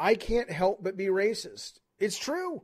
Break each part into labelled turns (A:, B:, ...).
A: I can't help but be racist. It's true.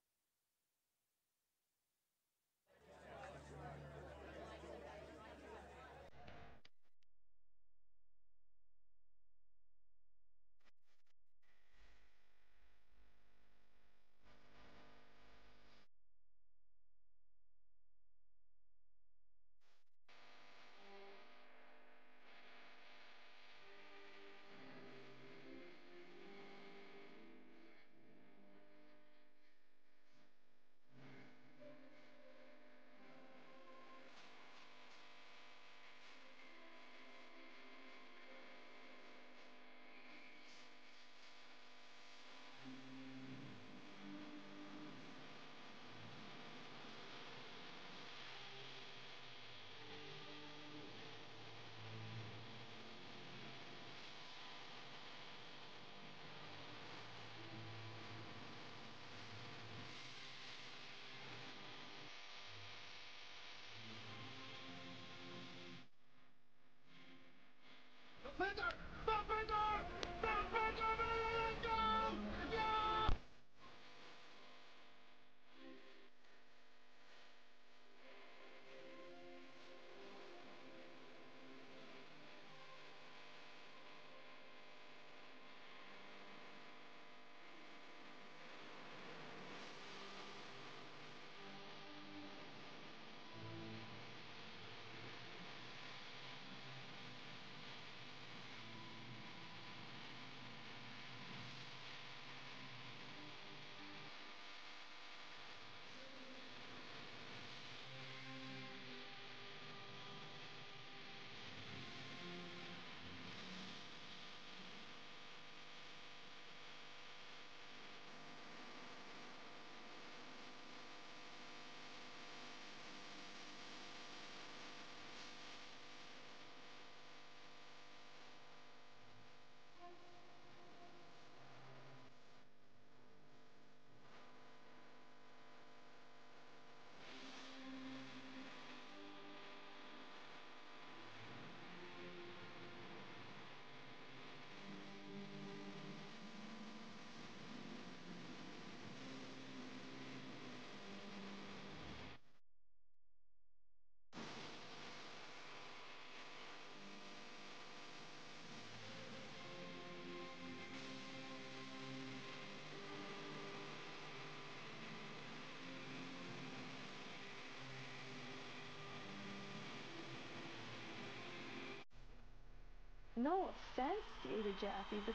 B: No offense, Gator Jaffe, but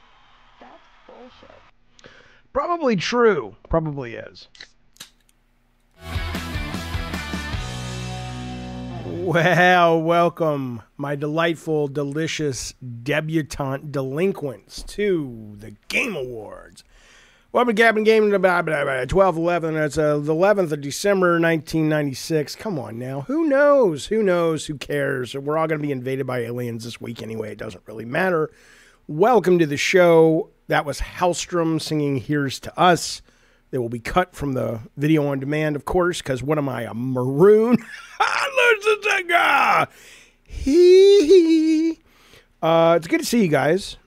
B: that's bullshit.
A: Probably true. Probably is. Well, welcome, my delightful, delicious, debutante delinquents to the Game Awards. Welcome to Gavin Gaming about 12/11. That's the 11th of December, 1996. Come on now. Who knows? Who knows? Who cares? We're all going to be invaded by aliens this week anyway. It doesn't really matter. Welcome to the show. That was Hellstrom singing Here's to Us. They will be cut from the video on demand, of course, because what am I, a maroon? It's good to see you guys.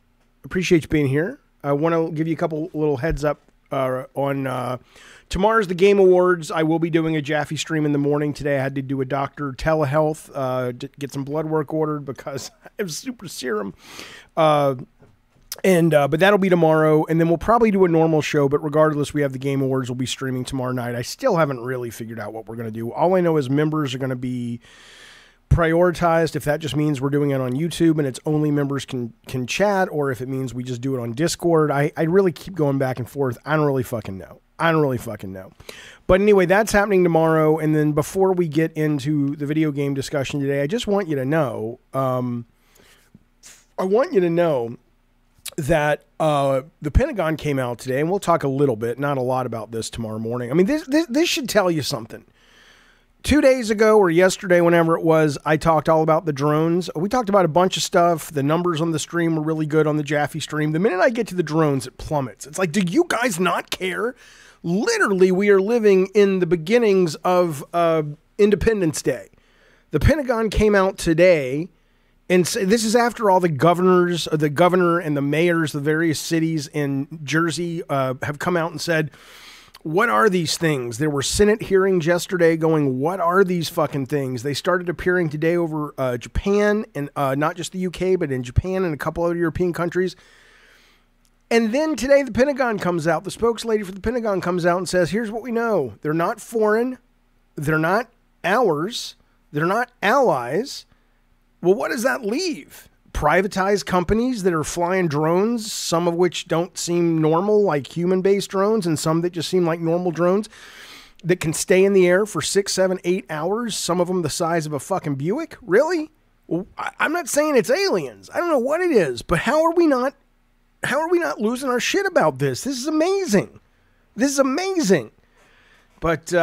A: Appreciate you being here. I want to give you a couple little heads up on tomorrow's the Game Awards. I will be doing a Jaffe stream in the morning today. I had to do a doctor telehealth to get some blood work ordered because I have super serum. But that'll be tomorrow, and then we'll probably do a normal show, but regardless, we have the Game Awards. We'll be streaming tomorrow night. I still haven't really figured out what we're going to do. All I know is members are going to be prioritized, if that just means we're doing it on YouTube and it's only members can chat, or if it means we just do it on Discord. I really keep going back and forth. I don't really fucking know. But anyway, that's happening tomorrow, and then before we get into the video game discussion today, I just want you to know, that the Pentagon came out today, and we'll talk a little bit, not a lot about this tomorrow morning. I mean, this should tell you something. 2 days ago or yesterday, whenever it was, I talked all about the drones. We talked about a bunch of stuff. The numbers on the stream were really good on the Jaffe stream. The minute I get to the drones, it plummets. It's like, do you guys not care? Literally, we are living in the beginnings of Independence Day. The Pentagon came out today And so this is after all the governor and the mayors of the various cities in Jersey have come out and said, what are these things? There were Senate hearings yesterday going, what are these fucking things? They started appearing today over Japan and not just the UK, but in Japan and a couple other European countries. And then today the Pentagon comes out, the spokeslady for the Pentagon comes out and says, here's what we know. They're not foreign. They're not ours. They're not allies. Well, what does that leave? Privatized companies that are flying drones, some of which don't seem normal, like human-based drones, and some that just seem like normal drones that can stay in the air for 6, 7, 8 hours, some of them the size of a fucking Buick? Really? Well, I'm not saying it's aliens. I don't know what it is, but how are we not losing our shit about this? This is amazing. This is amazing. But,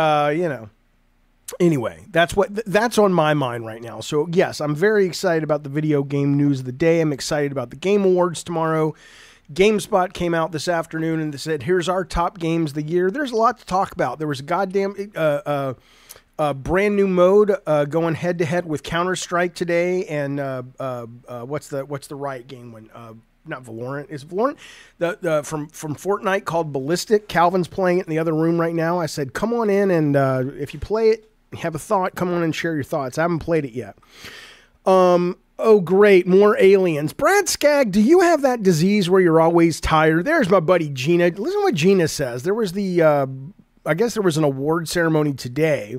A: anyway, that's on my mind right now. So, yes, I'm very excited about the video game news of the day. I'm excited about the Game Awards tomorrow. GameSpot came out this afternoon and they said, here's our top games of the year. There's a lot to talk about. There was a goddamn brand new mode going head-to-head with Counter-Strike today. And what's the Riot game one? Not Valorant. Is it Valorant? From Fortnite called Ballistic. Calvin's playing it in the other room right now. I said, come on in and if you play it, have a thought, come on and share your thoughts. I haven't played it yet. Oh, great. More aliens. Brad Skagg, do you have that disease where you're always tired? There's my buddy Gina. Listen to what Gina says. There was I guess there was an award ceremony today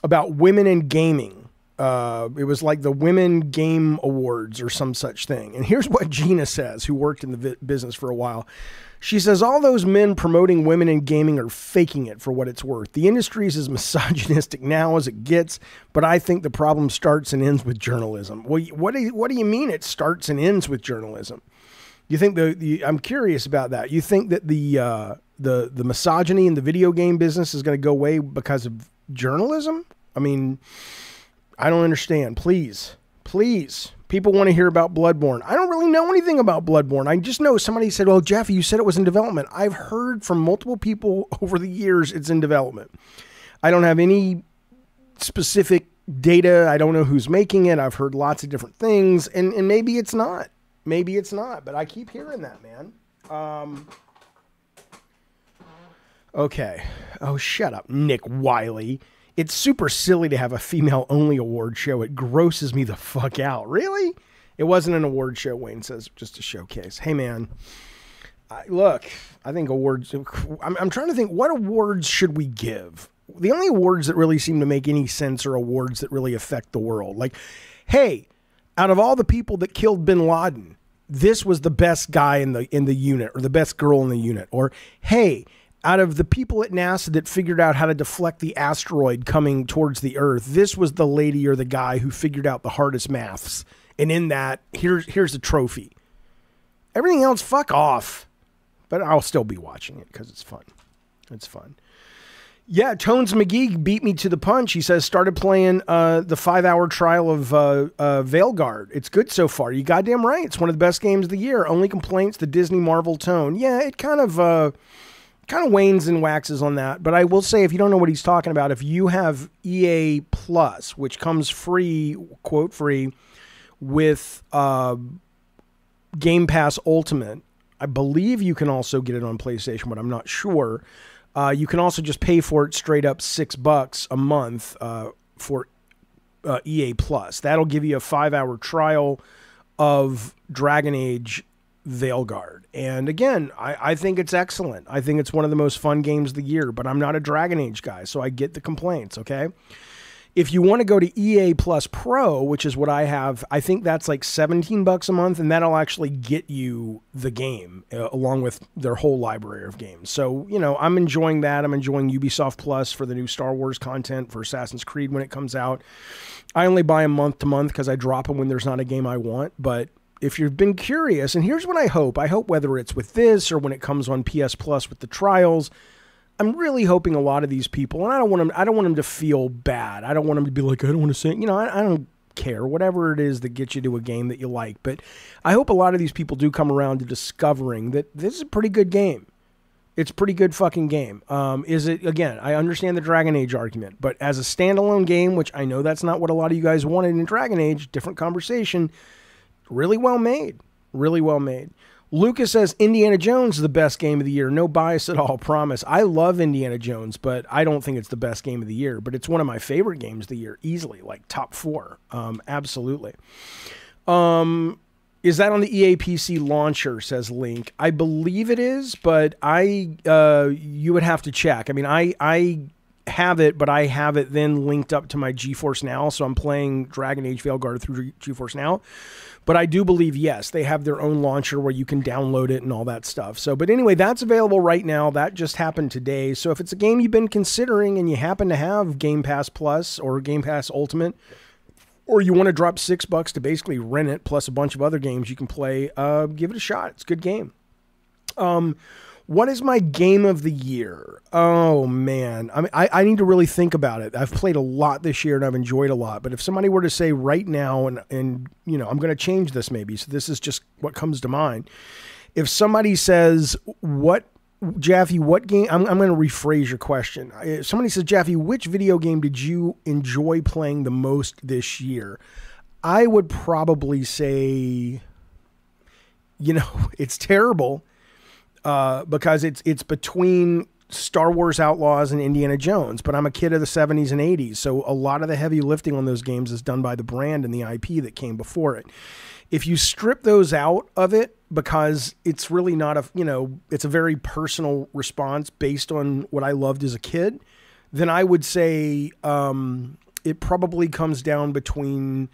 A: about women in gaming. It was like the Women Game Awards or some such thing. And here's what Gina says, who worked in the business for a while. She says, all those men promoting women in gaming are faking it for what it's worth. The industry is as misogynistic now as it gets, but I think the problem starts and ends with journalism. Well, what do you mean it starts and ends with journalism? You think I'm curious about that. You think that the misogyny in the video game business is going to go away because of journalism? I mean, I don't understand. Please. People want to hear about Bloodborne. I don't really know anything about Bloodborne. I just know somebody said, well, Jaffe, you said it was in development. I've heard from multiple people over the years it's in development. I don't have any specific data. I don't know who's making it. I've heard lots of different things, and maybe it's not. Maybe it's not, but I keep hearing that, man. Okay. Oh, shut up, Nick Wiley. It's super silly to have a female-only award show. It grosses me the fuck out. Really? It wasn't an award show, Wayne says, just a showcase. Hey, man. Look, I think awards... I'm trying to think, what awards should we give? The only awards that really seem to make any sense are awards that really affect the world. Like, hey, out of all the people that killed bin Laden, this was the best guy in the unit, or the best girl in the unit. Or, hey... out of the people at NASA that figured out how to deflect the asteroid coming towards the Earth, this was the lady or the guy who figured out the hardest maths. And in that, here's a trophy. Everything else, fuck off. But I'll still be watching it because it's fun. It's fun. Yeah, Tones McGee beat me to the punch. He says, started playing the 5-hour trial of Veilguard. It's good so far. You goddamn right. It's one of the best games of the year. Only complaints, the Disney Marvel tone. Yeah, it kind of wanes and waxes on that. But I will say, if you don't know what he's talking about, if you have EA Plus, which comes free, quote free, with Game Pass Ultimate, I believe you can also get it on PlayStation, but I'm not sure. You can also just pay for it straight up $6 a month for EA Plus. That'll give you a 5-hour trial of Dragon Age Veilguard. And again, I think it's excellent. I think it's one of the most fun games of the year, but I'm not a Dragon Age guy, so I get the complaints, okay? If you want to go to EA Plus Pro, which is what I have, I think that's like $17 a month, and that'll actually get you the game along with their whole library of games. So, you know, I'm enjoying that. I'm enjoying Ubisoft Plus for the new Star Wars content for Assassin's Creed when it comes out. I only buy them month to month because I drop them when there's not a game I want, but if you've been curious, and here's what I hope whether it's with this or when it comes on PS Plus with the trials, I'm really hoping a lot of these people, and I don't want them to feel bad. I don't want them to be like, I don't want to say, you know, I don't care, whatever it is that gets you to a game that you like. But I hope a lot of these people do come around to discovering that this is a pretty good game. It's a pretty good fucking game. Is it, again, I understand the Dragon Age argument, but as a standalone game, which I know that's not what a lot of you guys wanted in Dragon Age, different conversation, really well made. Really well made. Lucas says Indiana Jones is the best game of the year. No bias at all, promise. I love Indiana Jones, but I don't think it's the best game of the year. But it's one of my favorite games of the year, easily, like top 4. Absolutely. Is that on the EA PC launcher, says Link? I believe it is, but you would have to check. I mean, I have it, but I have it then linked up to my GeForce Now, so I'm playing Dragon Age Veilguard through GeForce Now. But I do believe, yes, they have their own launcher where you can download it and all that stuff. So, but anyway, that's available right now. That just happened today. So if it's a game you've been considering and you happen to have Game Pass Plus or Game Pass Ultimate, or you want to drop $6 to basically rent it, plus a bunch of other games you can play, give it a shot. It's a good game. What is my game of the year? Oh, man. I mean, I need to really think about it. I've played a lot this year, and I've enjoyed a lot. But if somebody were to say right now, and you know, I'm going to change this maybe, so this is just what comes to mind. If somebody says, Jaffe, what game? I'm going to rephrase your question. If somebody says, Jaffe, which video game did you enjoy playing the most this year? I would probably say, you know, it's terrible because it's between Star Wars Outlaws and Indiana Jones, but I'm a kid of the 70s and 80s, so a lot of the heavy lifting on those games is done by the brand and the IP that came before it. If you strip those out of it, because it's really not it's a very personal response based on what I loved as a kid, then I would say it probably comes down between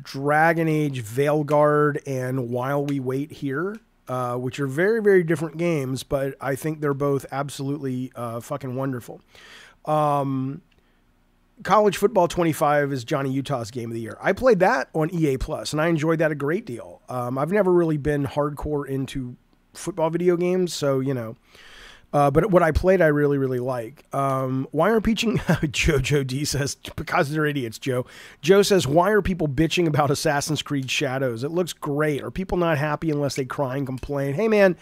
A: Dragon Age Veilguard and While We Wait Here, which are very, very different games, but I think they're both absolutely fucking wonderful. College Football 25 is Johnny Utah's game of the year. I played that on EA Plus, and I enjoyed that a great deal. I've never really been hardcore into football video games, so, you know. But what I played, I really, really like. Why are Joe D says, because they're idiots, Joe. Joe says, why are people bitching about Assassin's Creed Shadows? It looks great. Are people not happy unless they cry and complain? Hey, man,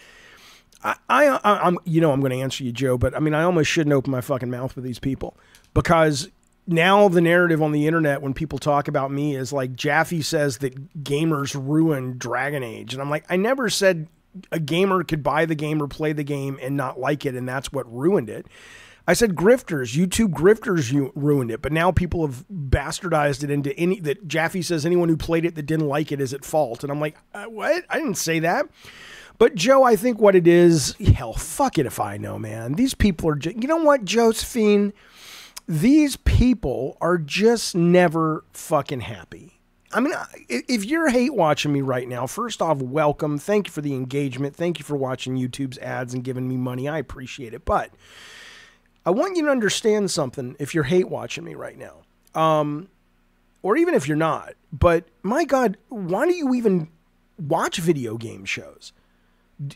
A: I'm you know I'm going to answer you, Joe, but I mean, I almost shouldn't open my fucking mouth with these people, because now the narrative on the internet when people talk about me is like, Jaffe says that gamers ruin Dragon Age. And I'm like, I never said a gamer could buy the game or play the game and not like it, and that's what ruined it. I said grifters, YouTube grifters ruined it, but now people have bastardized it into that Jaffe says anyone who played it that didn't like it is at fault. And I'm like, what? I didn't say that. But Joe, I think what it is, hell, fuck it if I know, man. These people are you know what, Josephine? These people are just never fucking happy. I mean, if you're hate watching me right now, first off, welcome. Thank you for the engagement. Thank you for watching YouTube's ads and giving me money. I appreciate it. But I want you to understand something if you're hate watching me right now. Or even if you're not. But my God, why do you even watch video game shows?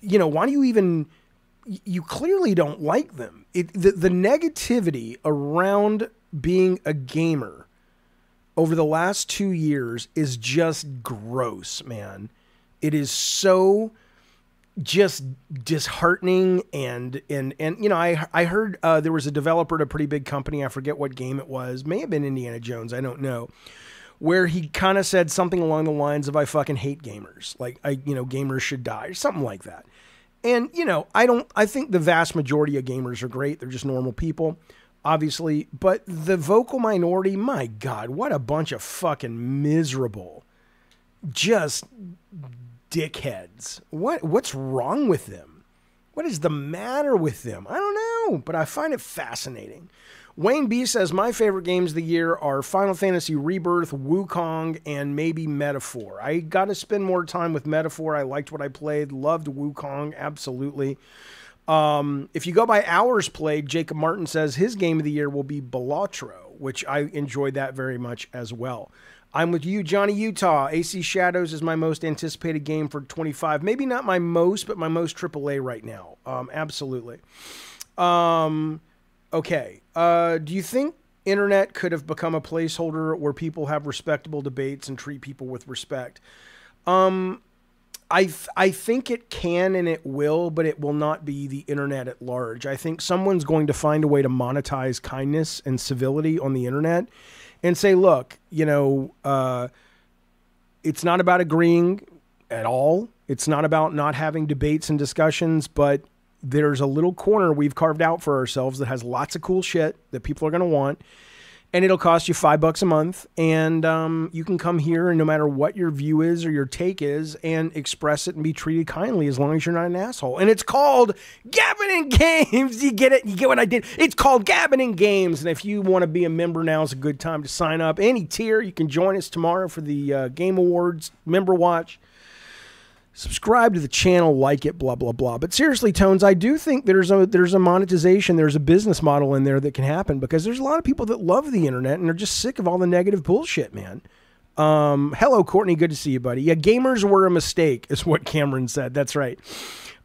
A: You know, why do you even... You clearly don't like them. The negativity around being a gamer over the last 2 years is just gross, man. It is so just disheartening. And you know, I heard there was a developer at a pretty big company. I forget what game it was. May have been Indiana Jones. I don't know. Where he kind of said something along the lines of, I fucking hate gamers. Like, gamers should die or something like that. And, you know, I think the vast majority of gamers are great. They're just normal people, obviously. But the vocal minority, my God, what a bunch of fucking miserable, just dickheads. What's wrong with them? What is the matter with them? I don't know, but I find it fascinating. Wayne B says, my favorite games of the year are Final Fantasy Rebirth, Wukong, and maybe Metaphor. I got to spend more time with Metaphor. I liked what I played. Loved Wukong, absolutely. If you go by hours played, Jacob Martin says his game of the year will be Balatro, which I enjoyed that very much as well. I'm with you, Johnny Utah. AC Shadows is my most anticipated game for 25. Maybe not my most, but my most AAA right now. Absolutely. Okay. Do you think internet could have become a placeholder where people have respectable debates and treat people with respect? I I think it can and it will, but it will not be the internet at large. I think someone's going to find a way to monetize kindness and civility on the internet and say, look, you know, it's not about agreeing at all. It's not about not having debates and discussions, but there's a little corner we've carved out for ourselves that has lots of cool shit that people are going to want. And it'll cost you $5 a month. And you can come here, and no matter what your view is or your take is, and express it and be treated kindly as long as you're not an asshole. And it's called Gabbing in Games. You get it? You get what I did? It's called Gabbing in Games. And if you want to be a member, now is a good time to sign up. Any tier, you can join us tomorrow for the Game Awards Member Watch. Subscribe to the channel, like it, blah, blah, blah. But seriously, Tones, I do think there's a monetization, there's a business model in there that can happen, because there's a lot of people that love the internet and are just sick of all the negative bullshit, man. Hello, Courtney. Good to see you, buddy. Yeah, gamers were a mistake, is what Cameron said. That's right.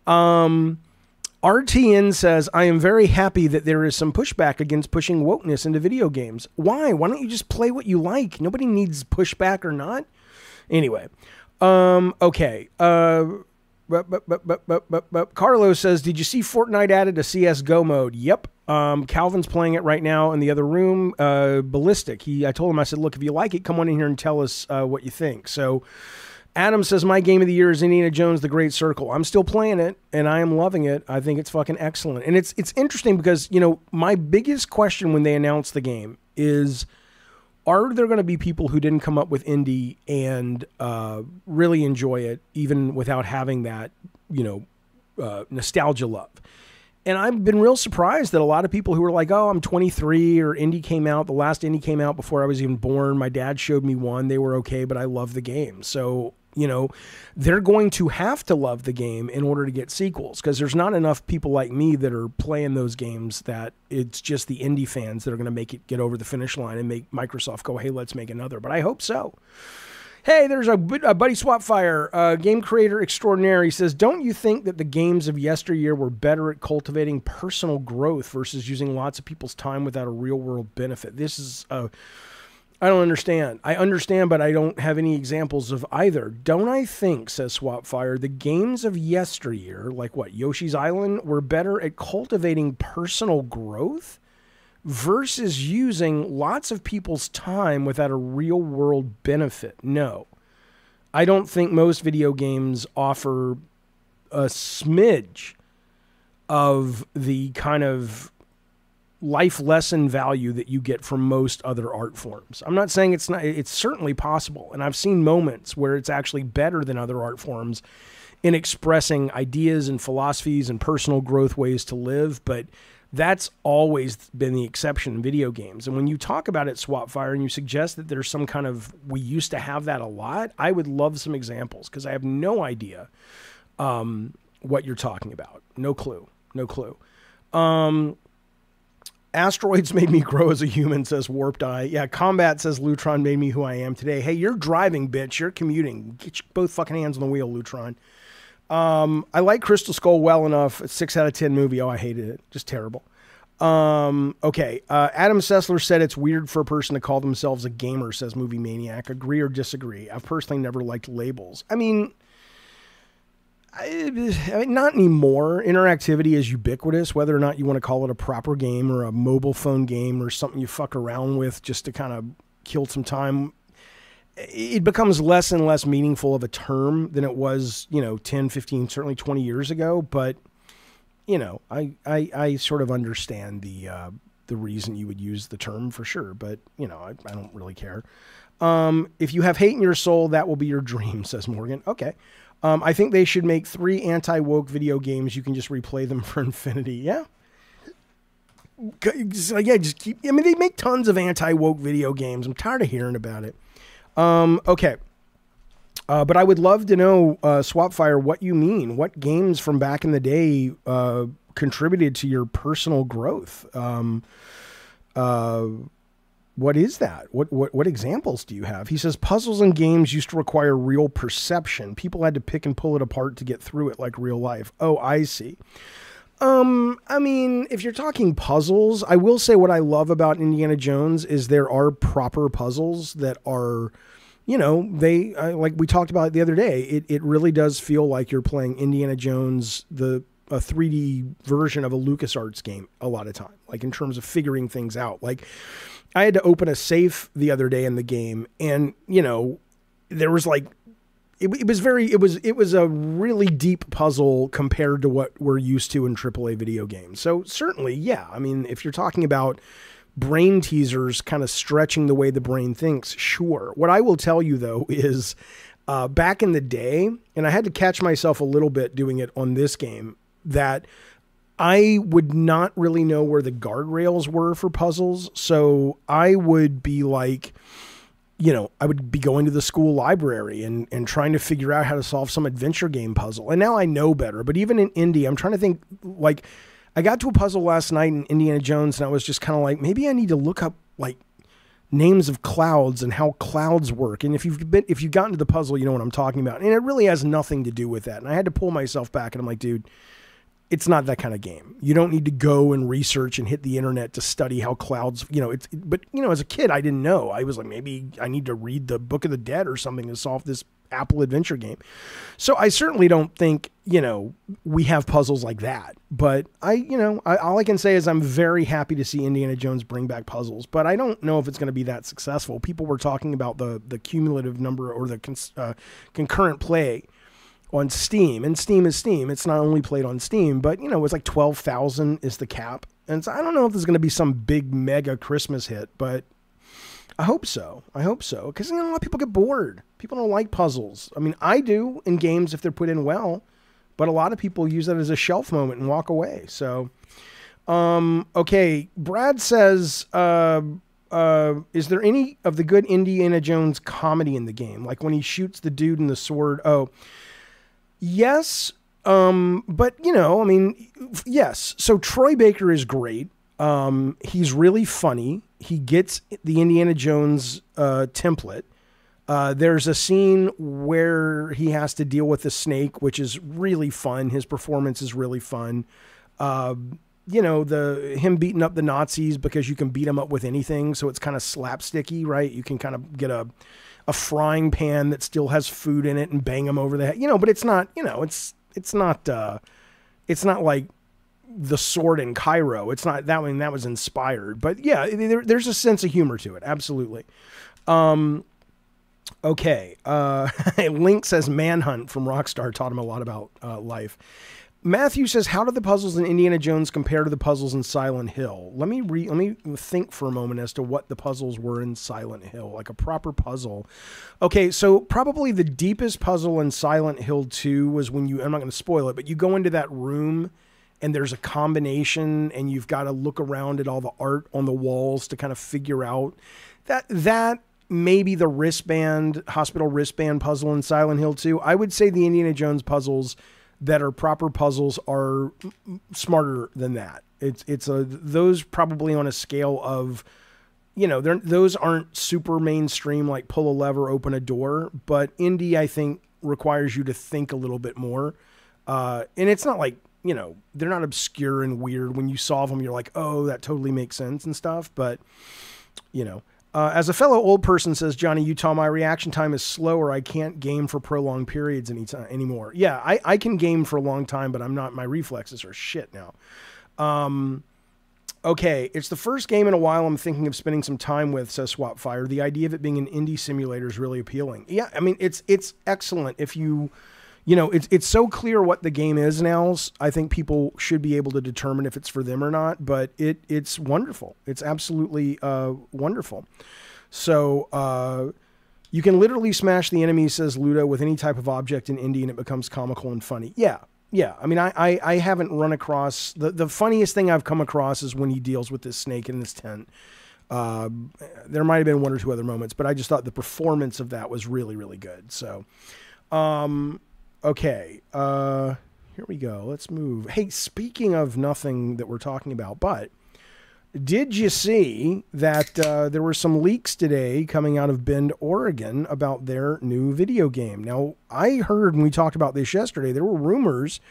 A: RTN says, I am very happy that there is some pushback against pushing wokeness into video games. Why? Why don't you just play what you like? Nobody needs pushback or not. Anyway. Okay. Carlos says, did you see Fortnite added a CSGO mode? Yep. Calvin's playing it right now in the other room. Ballistic. I told him, I said, look, if you like it, come on in here and tell us what you think. So Adam says, my game of the year is Indiana Jones, The Great Circle. I'm still playing it and I am loving it. I think it's fucking excellent. And it's interesting because, you know, my biggest question when they announced the game is, are there going to be people who didn't come up with indie and really enjoy it, even without having that, you know, nostalgia love? And I've been real surprised that a lot of people who were like, oh, I'm 23, or indie came out, the last indie came out before I was even born. My dad showed me one. They were okay, but I love the game. So, you know, they're going to have to love the game in order to get sequels, because there's not enough people like me that are playing those games that it's just the indie fans that are going to make it get over the finish line and make Microsoft go, hey, let's make another. But I hope so. Hey, there's a buddy Swapfire, game creator extraordinaire. He says, don't you think that the games of yesteryear were better at cultivating personal growth versus using lots of people's time without a real world benefit? This is I don't understand. I understand, but I don't have any examples of either. Don't I think, says Swapfire, the games of yesteryear, like what, Yoshi's Island, were better at cultivating personal growth versus using lots of people's time without a real world benefit? No. I don't think most video games offer a smidge of the kind of life lesson value that you get from most other art forms. I'm not saying it's not, it's certainly possible. And I've seen moments where it's actually better than other art forms in expressing ideas and philosophies and personal growth ways to live. But that's always been the exception in video games. And when you talk about it, Swapfire, and you suggest that there's some kind of, we used to have that a lot, I would love some examples, because I have no idea what you're talking about. No clue. No clue. Asteroids made me grow as a human, says Warped Eye. Yeah, Combat says Lutron made me who I am today. Hey, you're driving, bitch. You're commuting. Get your both fucking hands on the wheel, Lutron. I like Crystal Skull well enough. It's 6 out of 10 movie. Oh, I hated it. Just terrible. Okay. Adam Sessler said it's weird for a person to call themselves a gamer, says Movie Maniac. Agree or disagree? I've personally never liked labels. I mean, not anymore. Interactivity is ubiquitous, whether or not you want to call it a proper game or a mobile phone game or something you fuck around with just to kind of kill some time. It becomes less and less meaningful of a term than it was, 10, 15, certainly 20 years ago. But, I sort of understand the reason you would use the term for sure. But, I don't really care. If you have hate in your soul, that will be your dream, says Morgan. Okay. I think they should make 3 anti-woke video games. You can just replay them for infinity. Yeah. Just keep, they make tons of anti-woke video games. I'm tired of hearing about it. Okay. But I would love to know, Swapfire, what you mean. What games from back in the day, contributed to your personal growth? What is that? What examples do you have? He says puzzles and games used to require real perception. People had to pick and pull it apart to get through it like real life. Oh, I see. If you're talking puzzles, I will say what I love about Indiana Jones is there are proper puzzles that are, you know, they like we talked about the other day. It really does feel like you're playing Indiana Jones, a 3D version of a LucasArts game a lot of time, like in terms of figuring things out. Like I had to open a safe the other day in the game, and you know, there was like it was a really deep puzzle compared to what we're used to in AAA video games. So certainly, yeah. I mean, if you're talking about brain teasers kind of stretching the way the brain thinks, sure. What I will tell you though is back in the day, and I had to catch myself a little bit doing it on this game, that I would not really know where the guardrails were for puzzles. So I would be like, you know, I would be going to the school library and trying to figure out how to solve some adventure game puzzle. And now I know better, but even in indie, I'm trying to think, like I got to a puzzle last night in Indiana Jones and I was just kind of like, maybe I need to look up like names of clouds and how clouds work. And if you've gotten to the puzzle, you know what I'm talking about. And it really has nothing to do with that. And I had to pull myself back and I'm like, dude, it's not that kind of game. You don't need to go and research and hit the internet to study how clouds, you know, but you know, as a kid, I didn't know. I was like, maybe I need to read the Book of the Dead or something to solve this Apple adventure game. So I certainly don't think, you know, we have puzzles like that, but all I can say is I'm very happy to see Indiana Jones bring back puzzles, but I don't know if it's going to be that successful. People were talking about the cumulative number or the concurrent play on Steam, and Steam is Steam. It's not only played on Steam, but you know, it's like 12,000 is the cap. And so I don't know if there's going to be some big mega Christmas hit, but I hope so. Because, you know, a lot of people get bored. People don't like puzzles. I mean, I do in games if they're put in well, but a lot of people use that as a shelf moment and walk away. So, okay. Brad says, is there any of the good Indiana Jones comedy in the game? Like when he shoots the dude in the sword? Oh, yes. But you know, I mean, yes. So Troy Baker is great. He's really funny. He gets the Indiana Jones template. There's a scene where he has to deal with the snake, which is really fun. His performance is really fun. You know, him beating up the Nazis because you can beat them up with anything. So it's kind of slapsticky, right? You can kind of get a frying pan that still has food in it and bang them over the head, you know, but it's not, you know, it's not like The Sword in Cairo. It's not that one that was inspired, but yeah, there's a sense of humor to it. Absolutely. Okay. Link says Manhunt from Rockstar taught him a lot about life. Matthew says, how do the puzzles in Indiana Jones compare to the puzzles in Silent Hill? Let me think for a moment as to what the puzzles were in Silent Hill, like a proper puzzle. Okay, so probably the deepest puzzle in Silent Hill 2 was when I'm not going to spoil it, but you go into that room and there's a combination and you've got to look around at all the art on the walls to kind of figure out that maybe the hospital wristband puzzle in Silent Hill 2. I would say the Indiana Jones puzzles that are proper puzzles are smarter than that. Those probably on a scale of, you know, those aren't super mainstream, like pull a lever, open a door, but indie, I think, requires you to think a little bit more. And it's not like, you know, they're not obscure and weird. When you solve them, you're like, oh, that totally makes sense and stuff. But, you know, as a fellow old person says, Johnny Utah, my reaction time is slower. I can't game for prolonged periods anymore. Yeah, I can game for a long time, but my reflexes are shit now. Okay, it's the first game in a while I'm thinking of spending some time with, says Swapfire. The idea of it being an indie simulator is really appealing. Yeah, I mean, it's excellent if you know, it's so clear what the game is now. I think people should be able to determine if it's for them or not, but it's wonderful. It's absolutely wonderful. So you can literally smash the enemy, says Ludo, with any type of object in indie and it becomes comical and funny. Yeah. I mean, I haven't run across... The funniest thing I've come across is when he deals with this snake in this tent. There might have been one or two other moments, but I just thought the performance of that was really, really good. So... okay, here we go. Let's move. Hey, speaking of nothing that we're talking about, but did you see that there were some leaks today coming out of Bend, Oregon about their new video game? Now, I heard when we talked about this yesterday, there were rumors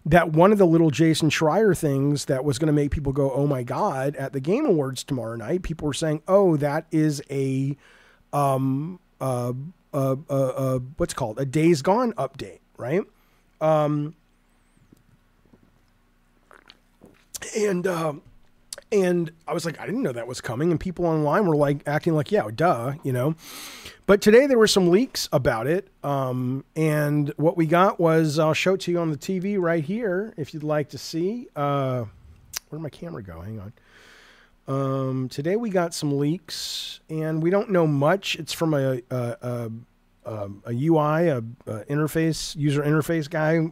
A: that one of the little Jason Schreier things that was going to make people go, oh my God, at the Game Awards tomorrow night, people were saying, oh, that is a what's called a Days Gone update, right? And I was like, I didn't know that was coming. And people online were like acting like, yeah, duh, you know. But today there were some leaks about it. And what we got was, I'll show it to you on the TV right here if you'd like to see. Where'd my camera go? Hang on. Today we got some leaks, and we don't know much. It's from a UI, interface, user interface guy.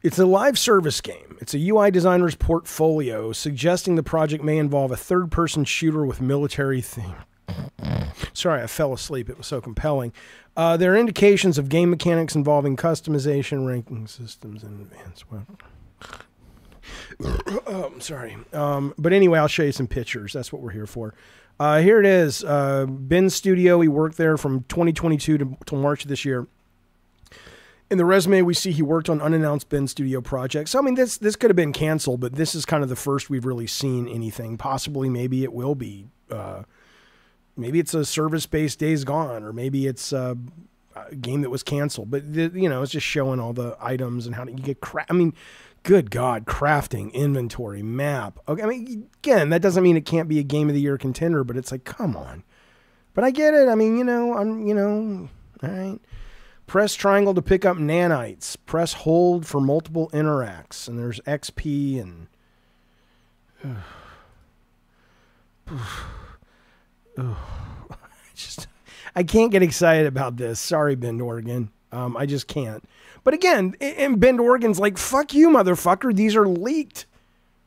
A: It's a live service game. It's a UI designer's portfolio suggesting the project may involve a third-person shooter with military theme. Sorry, I fell asleep. It was so compelling. There are indications of game mechanics involving customization, ranking systems, and advanced weapons. I'm sorry. But anyway, I'll show you some pictures. That's what we're here for. Here it is. Ben's studio. He worked there from 2022 to March of this year. In the resume, we see he worked on unannounced Ben Studio projects. So, I mean, this could have been canceled, but this is kind of the first we've really seen anything. Possibly, maybe it will be. Maybe it's a service-based Days Gone, or maybe it's a game that was canceled. But, you know, it's just showing all the items and how you get I mean, good God, crafting, inventory, map. Okay, I mean, again, that doesn't mean it can't be a Game of the Year contender, but it's like, come on. But I get it. I mean, you know, all right. Press triangle to pick up nanites. Press hold for multiple interacts. And there's XP and... I can't get excited about this. Sorry, Bend, Oregon. I just can't. But again, and Bend, Oregon's like, fuck you, motherfucker. These are leaked.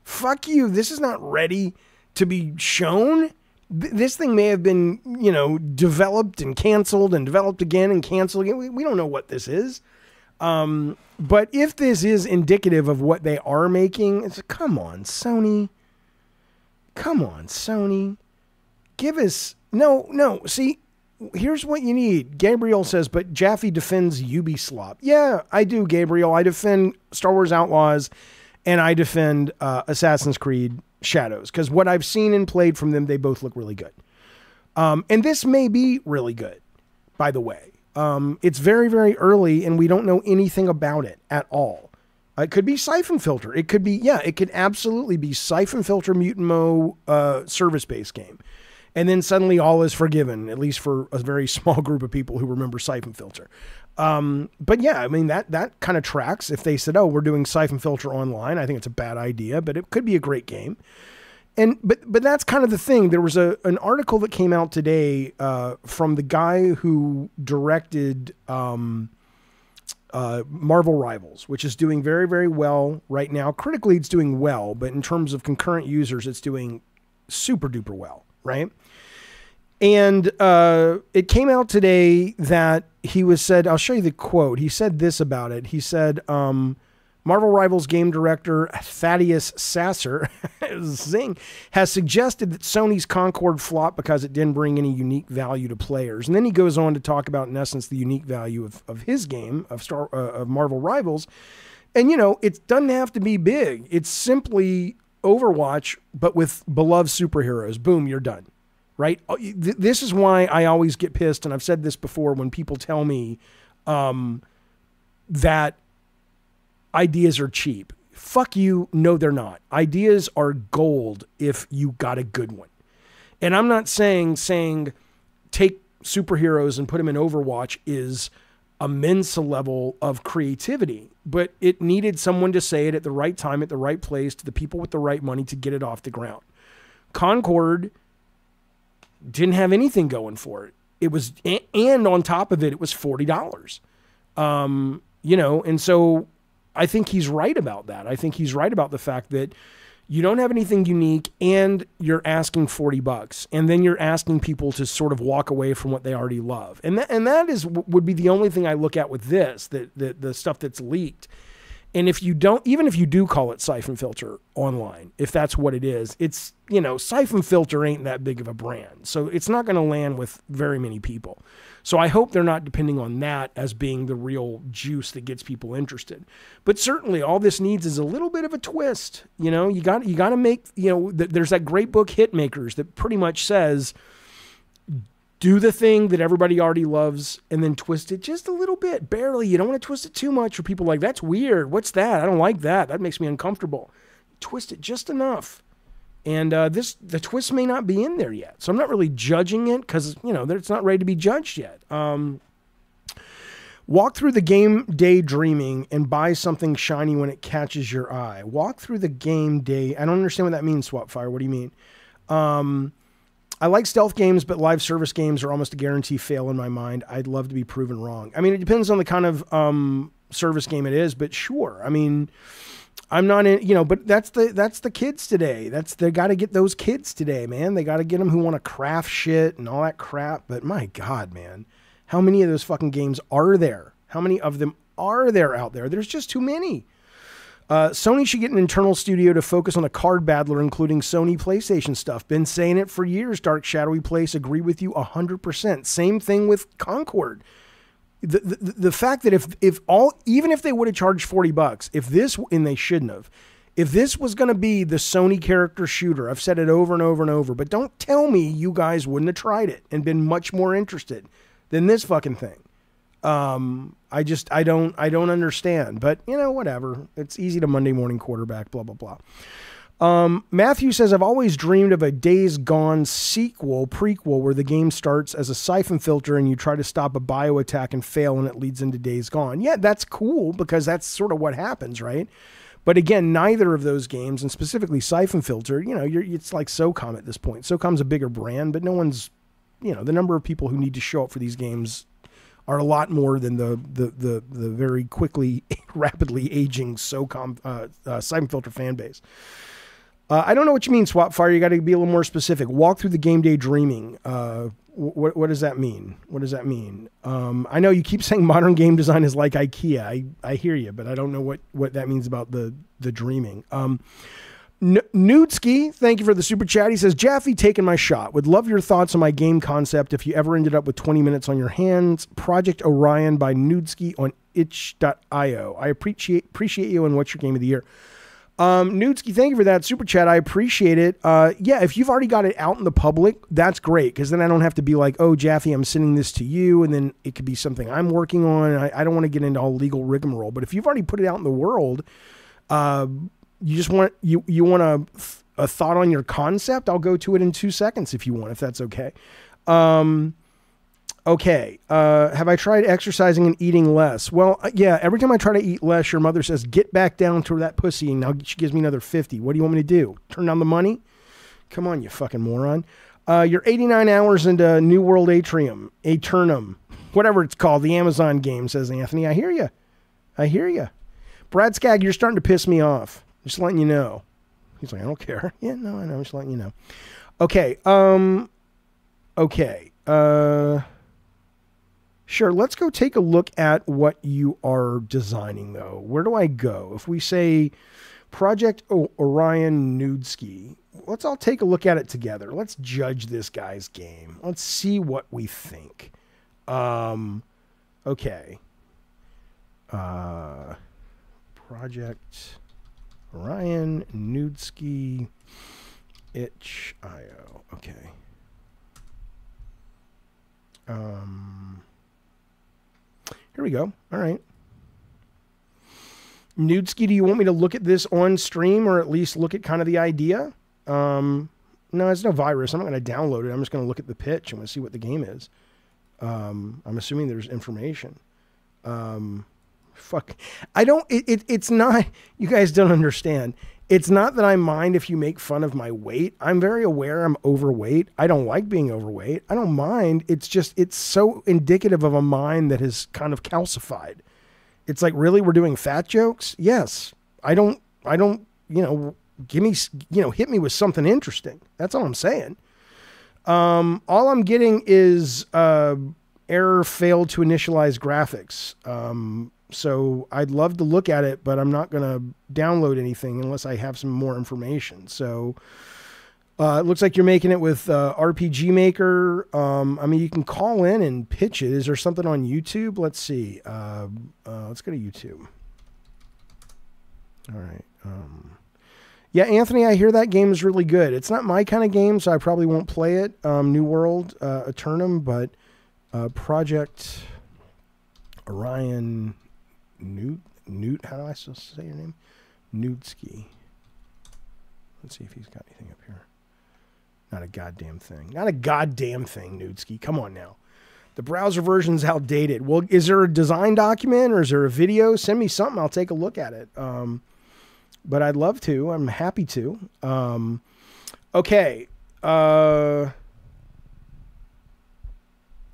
A: Fuck you. This is not ready to be shown. This thing may have been, you know, developed and canceled and developed again and canceled again. We don't know what this is. But if this is indicative of what they are making, it's like, come on, Sony. Come on, Sony. Give us... No. See, here's what you need. Gabriel says, but Jaffe defends Ubisoft. Yeah, I do, Gabriel. I defend Star Wars Outlaws, and I defend Assassin's Creed Shadows, because what I've seen and played from them, they both look really good. And this may be really good, by the way. It's very, very early, and we don't know anything about it at all. It could be Siphon Filter. It could be, yeah, it could absolutely be Siphon Filter Mutant Mo service-based game. And then suddenly all is forgiven, at least for a very small group of people who remember Siphon Filter. But yeah, I mean, that kind of tracks. If they said, oh, we're doing Siphon Filter online, I think it's a bad idea, but it could be a great game. And but that's kind of the thing. There was an article that came out today from the guy who directed Marvel Rivals, which is doing very, very well right now. Critically, it's doing well, but in terms of concurrent users, it's doing super duper well, right? And it came out today that he was said, I'll show you the quote. He said this about it. He said, Marvel Rivals game director Thaddeus Sasser Zing has suggested that Sony's Concord flopped because it didn't bring any unique value to players. And then he goes on to talk about, in essence, the unique value of his game, of Marvel Rivals. And, you know, it doesn't have to be big. It's simply Overwatch, but with beloved superheroes. Boom, you're done. Right? This is why I always get pissed, and I've said this before, when people tell me that ideas are cheap. Fuck you. No, they're not. Ideas are gold if you got a good one. And I'm not saying take superheroes and put them in Overwatch is a Mensa level of creativity, but it needed someone to say it at the right time, at the right place, to the people with the right money to get it off the ground. Concord didn't have anything going for it. It was, and on top of it, it was $40. You know, and so I think he's right about that. I think he's right about the fact that you don't have anything unique and you're asking $40, and then you're asking people to sort of walk away from what they already love. And that would be the only thing I look at with this, the stuff that's leaked. And if you don't, even if you do call it Siphon Filter online, if that's what it is, it's, you know, Siphon Filter ain't that big of a brand. So it's not going to land with very many people. So I hope they're not depending on that as being the real juice that gets people interested. But certainly all this needs is a little bit of a twist. You know, you got to make, you know, there's that great book Hitmakers that pretty much says, Do the thing that everybody already loves and then twist it just a little bit, barely. You don't want to twist it too much, or people are like, that's weird. What's that? I don't like that. That makes me uncomfortable. Twist it just enough. And the twist may not be in there yet. So I'm not really judging it because, it's not ready to be judged yet. Walk through the game day dreaming and buy something shiny when it catches your eye. Walk through the game day. I don't understand what that means, Swapfire. What do you mean? I like stealth games, but live service games are almost a guarantee fail in my mind. I'd love to be proven wrong. I mean, it depends on the kind of service game it is, but sure. I mean, I'm not in, but that's the kids today. They got to get those kids today, man. They got to get them who want to craft shit and all that crap. But my God, man, how many of those fucking games are there? How many of them are there out there? There's just too many. Sony should get an internal studio to focus on a card battler, including Sony PlayStation stuff. Been saying it for years, Dark Shadowy Place. Agree with you 100%. Same thing with Concord. The fact that even if they would have charged $40, and they shouldn't have, if this was going to be the Sony character shooter, I've said it over and over and over, but don't tell me you guys wouldn't have tried it and been much more interested than this fucking thing. I don't understand, but whatever. It's easy to Monday morning quarterback, blah, blah, blah. Matthew says, I've always dreamed of a Days Gone prequel, where the game starts as a siphon filter and you try to stop a bio attack and fail and it leads into Days Gone. Yeah, that's cool because that's sort of what happens, right? But again, neither of those games, and specifically Siphon Filter, it's like SOCOM at this point. SOCOM's a bigger brand, but no one's, the number of people who need to show up for these games are a lot more than the very quickly, rapidly aging SOCOM, Siphon Filter fan base. I don't know what you mean, Swapfire. You got to be a little more specific. Walk through the game day dreaming. What does that mean? What does that mean? I know you keep saying modern game design is like IKEA. I hear you, but I don't know what that means about the dreaming. Nudeski, thank you for the super chat. He says, Jaffe, taking my shot. Would love your thoughts on my game concept if you ever ended up with 20 minutes on your hands. Project Orion by Nudeski on itch.io. I appreciate you, and what's your game of the year? Nudeski, thank you for that super chat. I appreciate it. Yeah, if you've already got it out in the public, that's great, because then I don't have to be like, oh, Jaffe, I'm sending this to you, and then it could be something I'm working on. I don't want to get into all legal rigmarole, but if you've already put it out in the world, you just want you want a thought on your concept, I'll go to it in 2 seconds if you want, if that's okay. Okay. Have I tried exercising and eating less? Well, yeah, every time I try to eat less, your mother says, get back down to that pussy. And now she gives me another 50. What do you want me to do? Turn down the money? Come on, you fucking moron. You're 89 hours into New World Aternum, whatever it's called, the Amazon game, says Anthony. I hear you. Brad Skagg, you're starting to piss me off. Just letting you know. He's like, I don't care. Yeah, no, I know. Just letting you know. Okay. Okay. Sure. Let's go take a look at what you are designing, though. Where do I go? If we say Project Orion Nudeski, let's all take a look at it together. Let's judge this guy's game. Let's see what we think. Okay. Project Orion Nudeski itch.io. Okay. Here we go. All right. Nudeski, do you want me to look at this on stream, or at least look at kind of the idea? No, it's no virus. I'm not going to download it. I'm just going to look at the pitch and we'll see what the game is. I'm assuming there's information. Fuck. It's not, you guys don't understand. It's not that I mind if you make fun of my weight. I'm very aware I'm overweight. I don't like being overweight. I don't mind. It's just, it's so indicative of a mind that has kind of calcified. It's like, really, we're doing fat jokes? Yes. I don't, give me, hit me with something interesting. That's all I'm saying. All I'm getting is, error failed to initialize graphics. So I'd love to look at it, but I'm not going to download anything unless I have some more information. So it looks like you're making it with RPG Maker. I mean, you can call in and pitch it. Is there something on YouTube? Let's see. Let's go to YouTube. All right. Yeah, Anthony, I hear that game is really good. It's not my kind of game, so I probably won't play it. New World, Eternum, but Project Orion Newt, how do I still say your name? Newtski. Let's see if he's got anything up here. Not a goddamn thing. Not a goddamn thing, Newtski. Come on now. The browser version's outdated. Well, is there a design document or is there a video? Send me something. I'll take a look at it. But I'd love to. I'm happy to. Okay. Okay,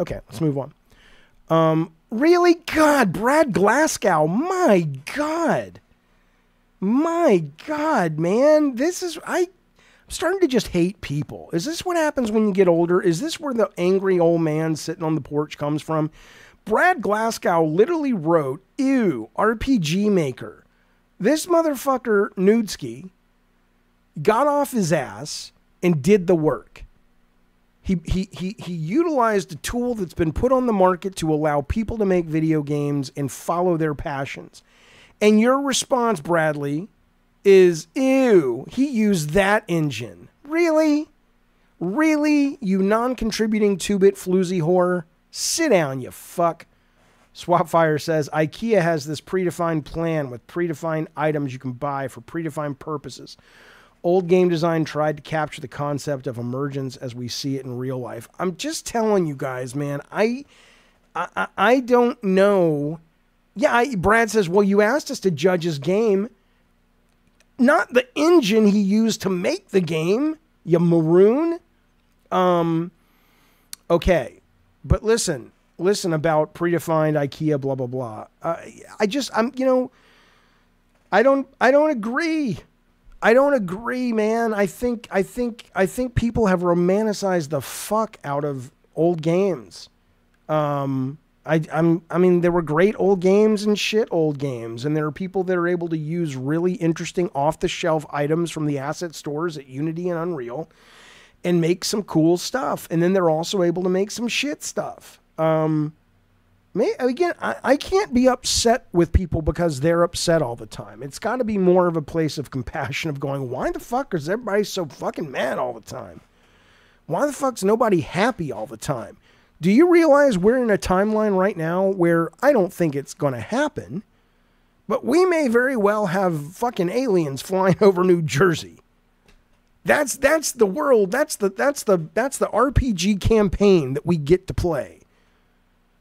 A: let's move on. Really? God, Brad Glasgow. My God. My God, man. I'm starting to just hate people. Is this what happens when you get older? Is this where the angry old man sitting on the porch comes from? Brad Glasgow literally wrote, ew, RPG Maker. This motherfucker, Newtski, got off his ass and did the work. He utilized a tool that's been put on the market to allow people to make video games and follow their passions. And your response, Bradley, is, ew, he used that engine. Really? Really? You non-contributing 2-bit floozy whore? Sit down, you fuck. Swapfire says, IKEA has this predefined plan with predefined items you can buy for predefined purposes. Old game design tried to capture the concept of emergence as we see it in real life. I'm just telling you guys, man, I don't know. Yeah, Brad says, well, you asked us to judge his game. Not the engine he used to make the game, you maroon. Okay, but listen about predefined IKEA, blah, blah, blah. I don't agree. I don't agree, man. I think people have romanticized the fuck out of old games. I mean, there were great old games and shit old games, and there are people that are able to use really interesting off-the-shelf items from the asset stores at Unity and Unreal and make some cool stuff. And then they're also able to make some shit stuff. Again, I can't be upset with people because they're upset all the time. It's got to be more of a place of compassion of going, why the fuck is everybody so fucking mad all the time? Why the fuck's nobody happy all the time? Do you realize we're in a timeline right now where I don't think it's going to happen, but we may very well have fucking aliens flying over New Jersey. That's the world. That's the RPG campaign that we get to play.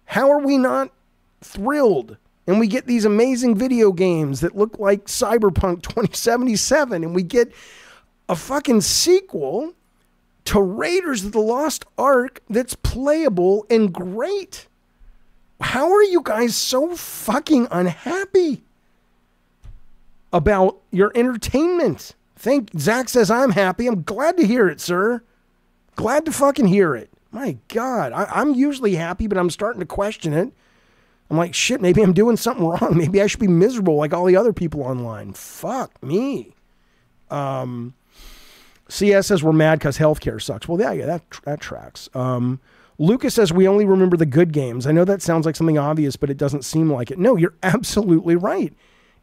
A: How are we not thrilled? And we get these amazing video games that look like Cyberpunk 2077, and we get a fucking sequel to Raiders of the Lost Ark that's playable and great. How are you guys so fucking unhappy about your entertainment? Zack says, I'm happy. I'm glad to hear it, sir. Glad to fucking hear it. My God, I'm usually happy, but I'm starting to question it. I'm like, shit, maybe I'm doing something wrong. Maybe I should be miserable like all the other people online. Fuck me. CS says we're mad because healthcare sucks. Well, yeah, that tracks. Lucas says we only remember the good games. I know that sounds like something obvious, but it doesn't seem like it. No, you're absolutely right.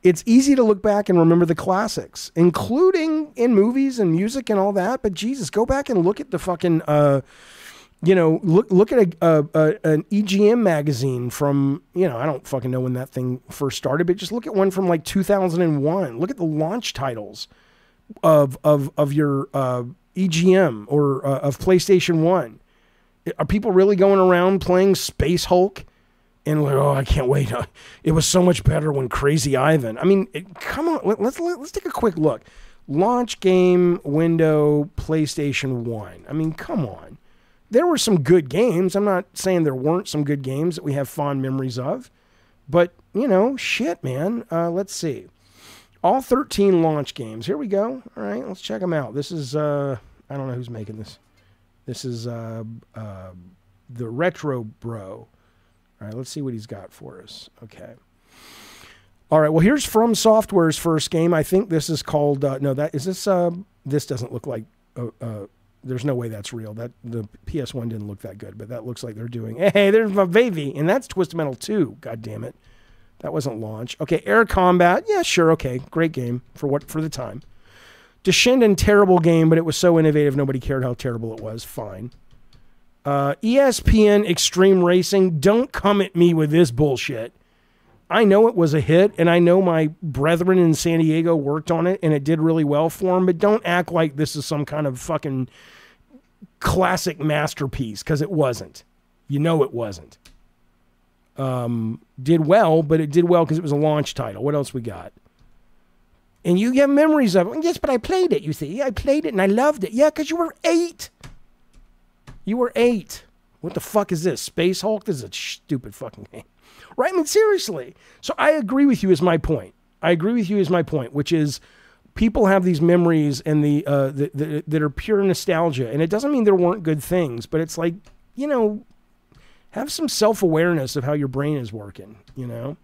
A: It's easy to look back and remember the classics, including in movies and music and all that. But Jesus, go back and look at the fucking, look at an EGM magazine from, I don't fucking know when that thing first started, but just look at one from like 2001. Look at the launch titles of your EGM or of PlayStation 1. Are people really going around playing Space Hulk? And like, oh, I can't wait. It was so much better when Crazy Ivan. I mean, come on. Let's take a quick look. Launch game window PlayStation 1. I mean, come on. There were some good games. I'm not saying there weren't some good games that we have fond memories of. But, shit, man. Let's see. All 13 launch games. Here we go. All right, let's check them out. This is, I don't know who's making this. This is the Retro Bro. All right, let's see what he's got for us. Okay. All right, well, here's From Software's first game. I think this is called, this doesn't look like, there's no way that's real. The PS1 didn't look that good, but that looks like they're doing, hey, there's my baby, and that's Twisted Metal 2, God damn it. That wasn't launch. Okay, Air Combat, yeah, sure, okay, great game for the time. Descendant, terrible game, but it was so innovative nobody cared how terrible it was. Fine. ESPN Extreme Racing, don't come at me with this bullshit. I know it was a hit, and I know my brethren in San Diego worked on it, and it did really well for them, but don't act like this is some kind of fucking classic masterpiece, because it wasn't. You know it wasn't. Did well, but it did well because it was a launch title. What else we got? And you have memories of it. Yes, but I played it, you see. I played it, and I loved it. Yeah, because you were 8. You were 8. What the fuck is this? Space Hulk? This is a stupid fucking game. Right? I mean, seriously. So I agree with you is my point. Which is people have these memories and that are pure nostalgia. And it doesn't mean there weren't good things, but it's like, you know, have some self-awareness of how your brain is working, you know?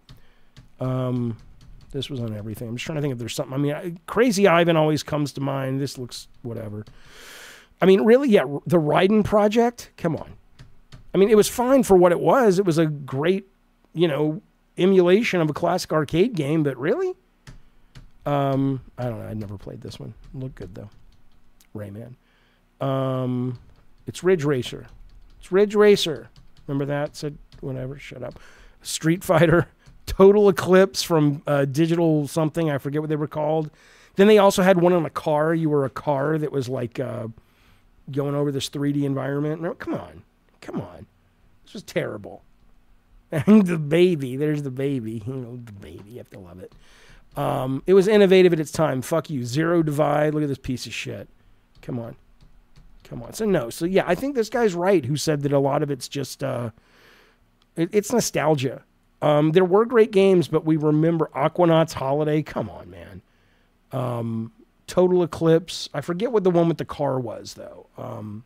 A: This was on everything. I'm just trying to think if there's something. I mean, Crazy Ivan always comes to mind. This looks whatever. I mean, really, yeah, the Raiden Project? Come on. I mean, it was fine for what it was. It was a great, you know, emulation of a classic arcade game, but really? I don't know. I'd never played this one. It looked good, though. Rayman. It's Ridge Racer. It's Ridge Racer. Remember that? Said whatever. Shut up. Street Fighter. Total Eclipse from Digital something. I forget what they were called. Then they also had one on a car. You were a car that was like going over this 3D environment. No, come on. Come on. This was terrible. And the baby. There's the baby. You know, the baby. You have to love it. It was innovative at its time. Fuck you. Zero Divide. Look at this piece of shit. Come on. Come on. So no. So yeah, I think this guy's right who said that a lot of it's just, it's nostalgia. There were great games, but we remember Aquanauts Holiday. Come on, man. Total Eclipse. I forget what the one with the car was, though. I'm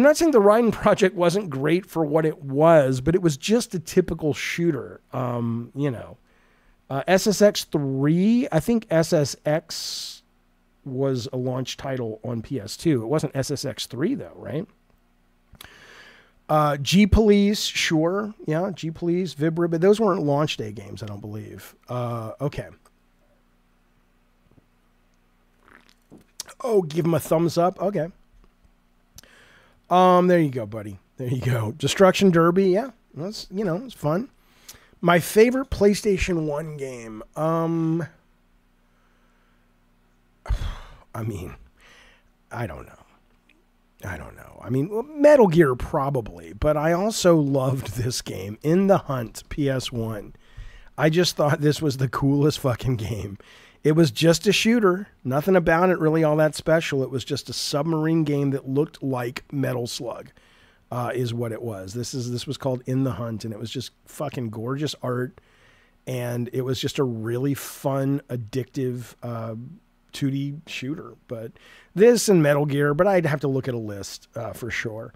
A: not saying the Raiden Project wasn't great for what it was, but it was just a typical shooter. You know, SSX3, I think SSX was a launch title on PS2. It wasn't SSX3, though, right? G-Police, sure. Yeah, G-Police, Vibra, but those weren't launch day games, I don't believe. Okay. Oh, give him a thumbs up. Okay. There you go, buddy. There you go. Destruction Derby, yeah. That's, you know, it's fun. My favorite PlayStation 1 game. I mean, I don't know. I mean, Metal Gear probably, but I also loved this game, In the Hunt, PS1. I just thought this was the coolest fucking game. It was just a shooter. Nothing about it really all that special. It was just a submarine game that looked like Metal Slug, is what it was. This was called In the Hunt, and it was just fucking gorgeous art, and it was just a really fun, addictive 2D shooter. But this and Metal Gear, but I'd have to look at a list for sure.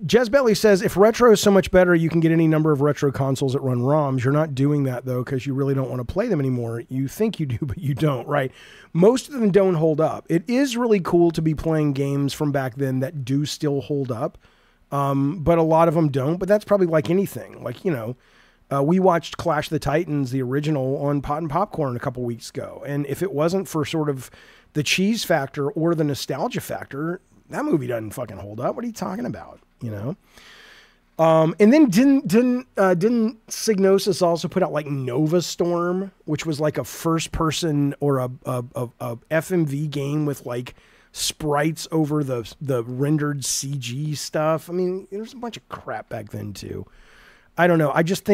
A: Jezbelly says, if retro is so much better, you can get any number of retro consoles that run ROMs. You're not doing that, though, because you really don't want to play them anymore. You think you do, but you don't, right? Most of them don't hold up. It is really cool to be playing games from back then that do still hold up, but a lot of them don't. But that's probably like anything. Like, you know, we watched Clash of the Titans, the original, on Pot and Popcorn a couple weeks ago. And if it wasn't for sort of the cheese factor or the nostalgia factor, that movie doesn't fucking hold up. What are you talking about? You know? And then didn't Psygnosis also put out like Nova Storm, which was like a first person or a FMV game with like sprites over the rendered CG stuff. I mean, there's a bunch of crap back then too. I don't know. I don't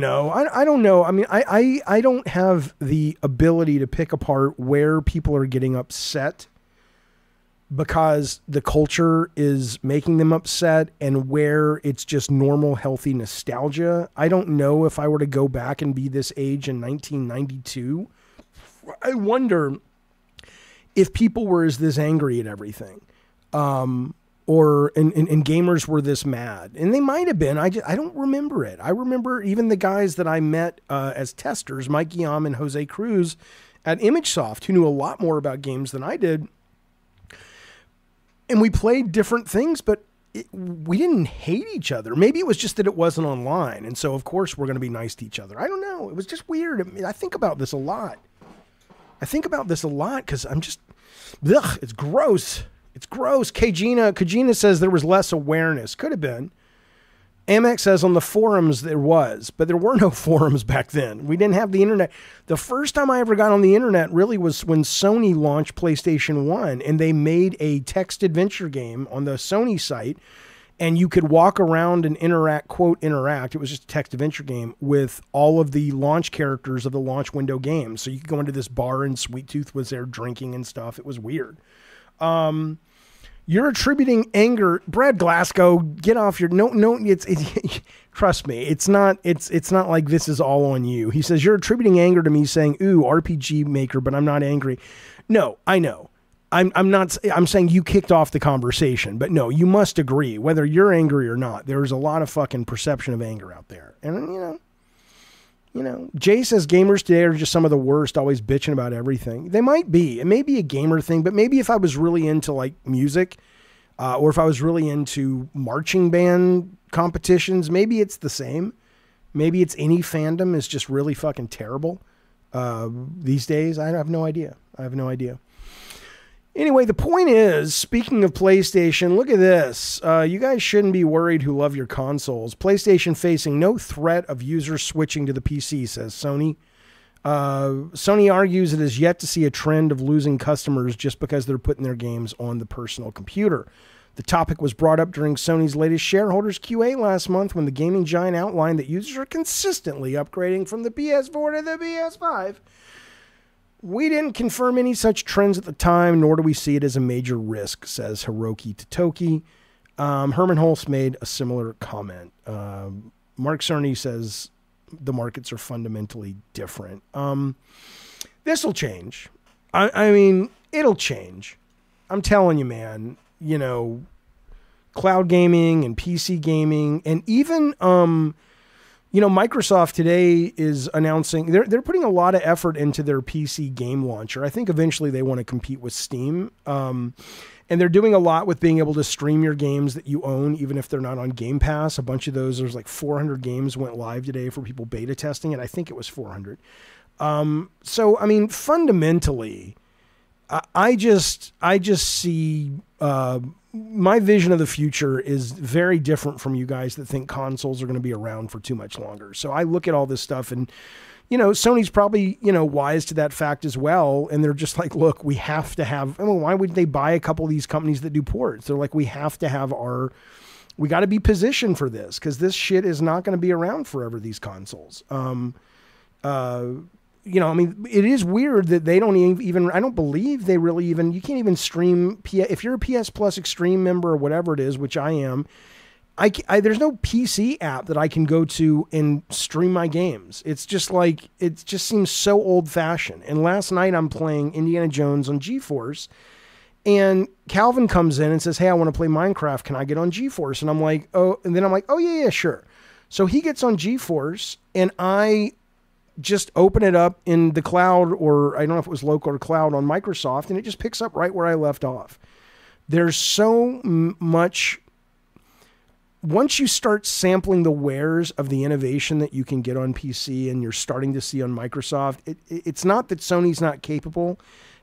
A: know. I don't know. I mean, I don't have the ability to pick apart where people are getting upset because the culture is making them upset and where it's just normal, healthy nostalgia. I don't know if I were to go back and be this age in 1992. I wonder if people were this angry at everything. Or gamers were this mad, and they might have been. I don't remember it. I remember even the guys that I met as testers, Mike Guillaume and Jose Cruz at ImageSoft, who knew a lot more about games than I did. And we played different things, but we didn't hate each other. Maybe it was just that it wasn't online. And so, of course, we're going to be nice to each other. I don't know. It was just weird. I think about this a lot. Because I'm just, ugh, it's gross. It's gross. Kajina says there was less awareness. Could have been. Amex says on the forums there was, but there were no forums back then. We didn't have the internet. The first time I ever got on the internet really was when Sony launched PlayStation 1, and they made a text adventure game on the Sony site, and you could walk around and interact, quote, interact. It was just a text adventure game with all of the launch characters of the launch window game. So you could go into this bar and Sweet Tooth was there drinking and stuff. It was weird. You're attributing anger, Brad Glasgow. Get off your no. It's trust me. It's not like this is all on you. He says you're attributing anger to me, saying "ooh, RPG maker," but I'm not angry. No, I know. I'm not. I'm saying you kicked off the conversation, but no, you must agree. Whether you're angry or not, there's a lot of fucking perception of anger out there, and you know. Jay says gamers today are just some of the worst, always bitching about everything. They might be. It may be a gamer thing, but maybe if I was really into like music, or if I was really into marching band competitions, maybe it's the same. Maybe it's any fandom is just really fucking terrible these days. I have no idea. Anyway, the point is, speaking of PlayStation, look at this. You guys shouldn't be worried who love your consoles. PlayStation facing no threat of users switching to the PC, says Sony. Sony argues it is yet to see a trend of losing customers just because they're putting their games on the personal computer. The topic was brought up during Sony's latest shareholders QA last month when the gaming giant outlined that users are consistently upgrading from the PS4 to the PS5. We didn't confirm any such trends at the time, nor do we see it as a major risk, says Hiroki Totoki. Herman Holst made a similar comment. Mark Cerny says the markets are fundamentally different. This will change. I mean, it'll change. I'm telling you, man, you know, cloud gaming and PC gaming, and even, you know, Microsoft today is announcing they're putting a lot of effort into their PC game launcher. I think eventually they want to compete with Steam. And they're doing a lot with being able to stream your games that you own, even if they're not on Game Pass. A bunch of those, there's like 400 games went live today for people beta testing it. I think it was 400. So, I mean, fundamentally, I just see, my vision of the future is very different from you guys that think consoles are going to be around for too much longer. So I look at all this stuff and, you know, Sony's probably, you know, wise to that fact as well. And they're just like, look, we have to have, I mean, why would they buy a couple of these companies that do ports? They're like, we have to have we got to be positioned for this because this shit is not going to be around forever, these consoles. You know, I mean, it is weird that they don't even, I don't believe they really even, you can't even stream, if you're a PS Plus Extreme member or whatever it is, which I am, there's no PC app that I can go to and stream my games. It's just like, it just seems so old fashioned. And last night I'm playing Indiana Jones on GeForce and Calvin comes in and says, hey, I want to play Minecraft. Can I get on GeForce? And I'm like, oh, and then I'm like, oh yeah, sure. So he gets on GeForce and I just open it up in the cloud, or I don't know if it was local or cloud on Microsoft, and it just picks up right where I left off. There's so much. Once you start sampling the wares of the innovation that you can get on PC and you're starting to see on Microsoft, it's not that Sony's not capable,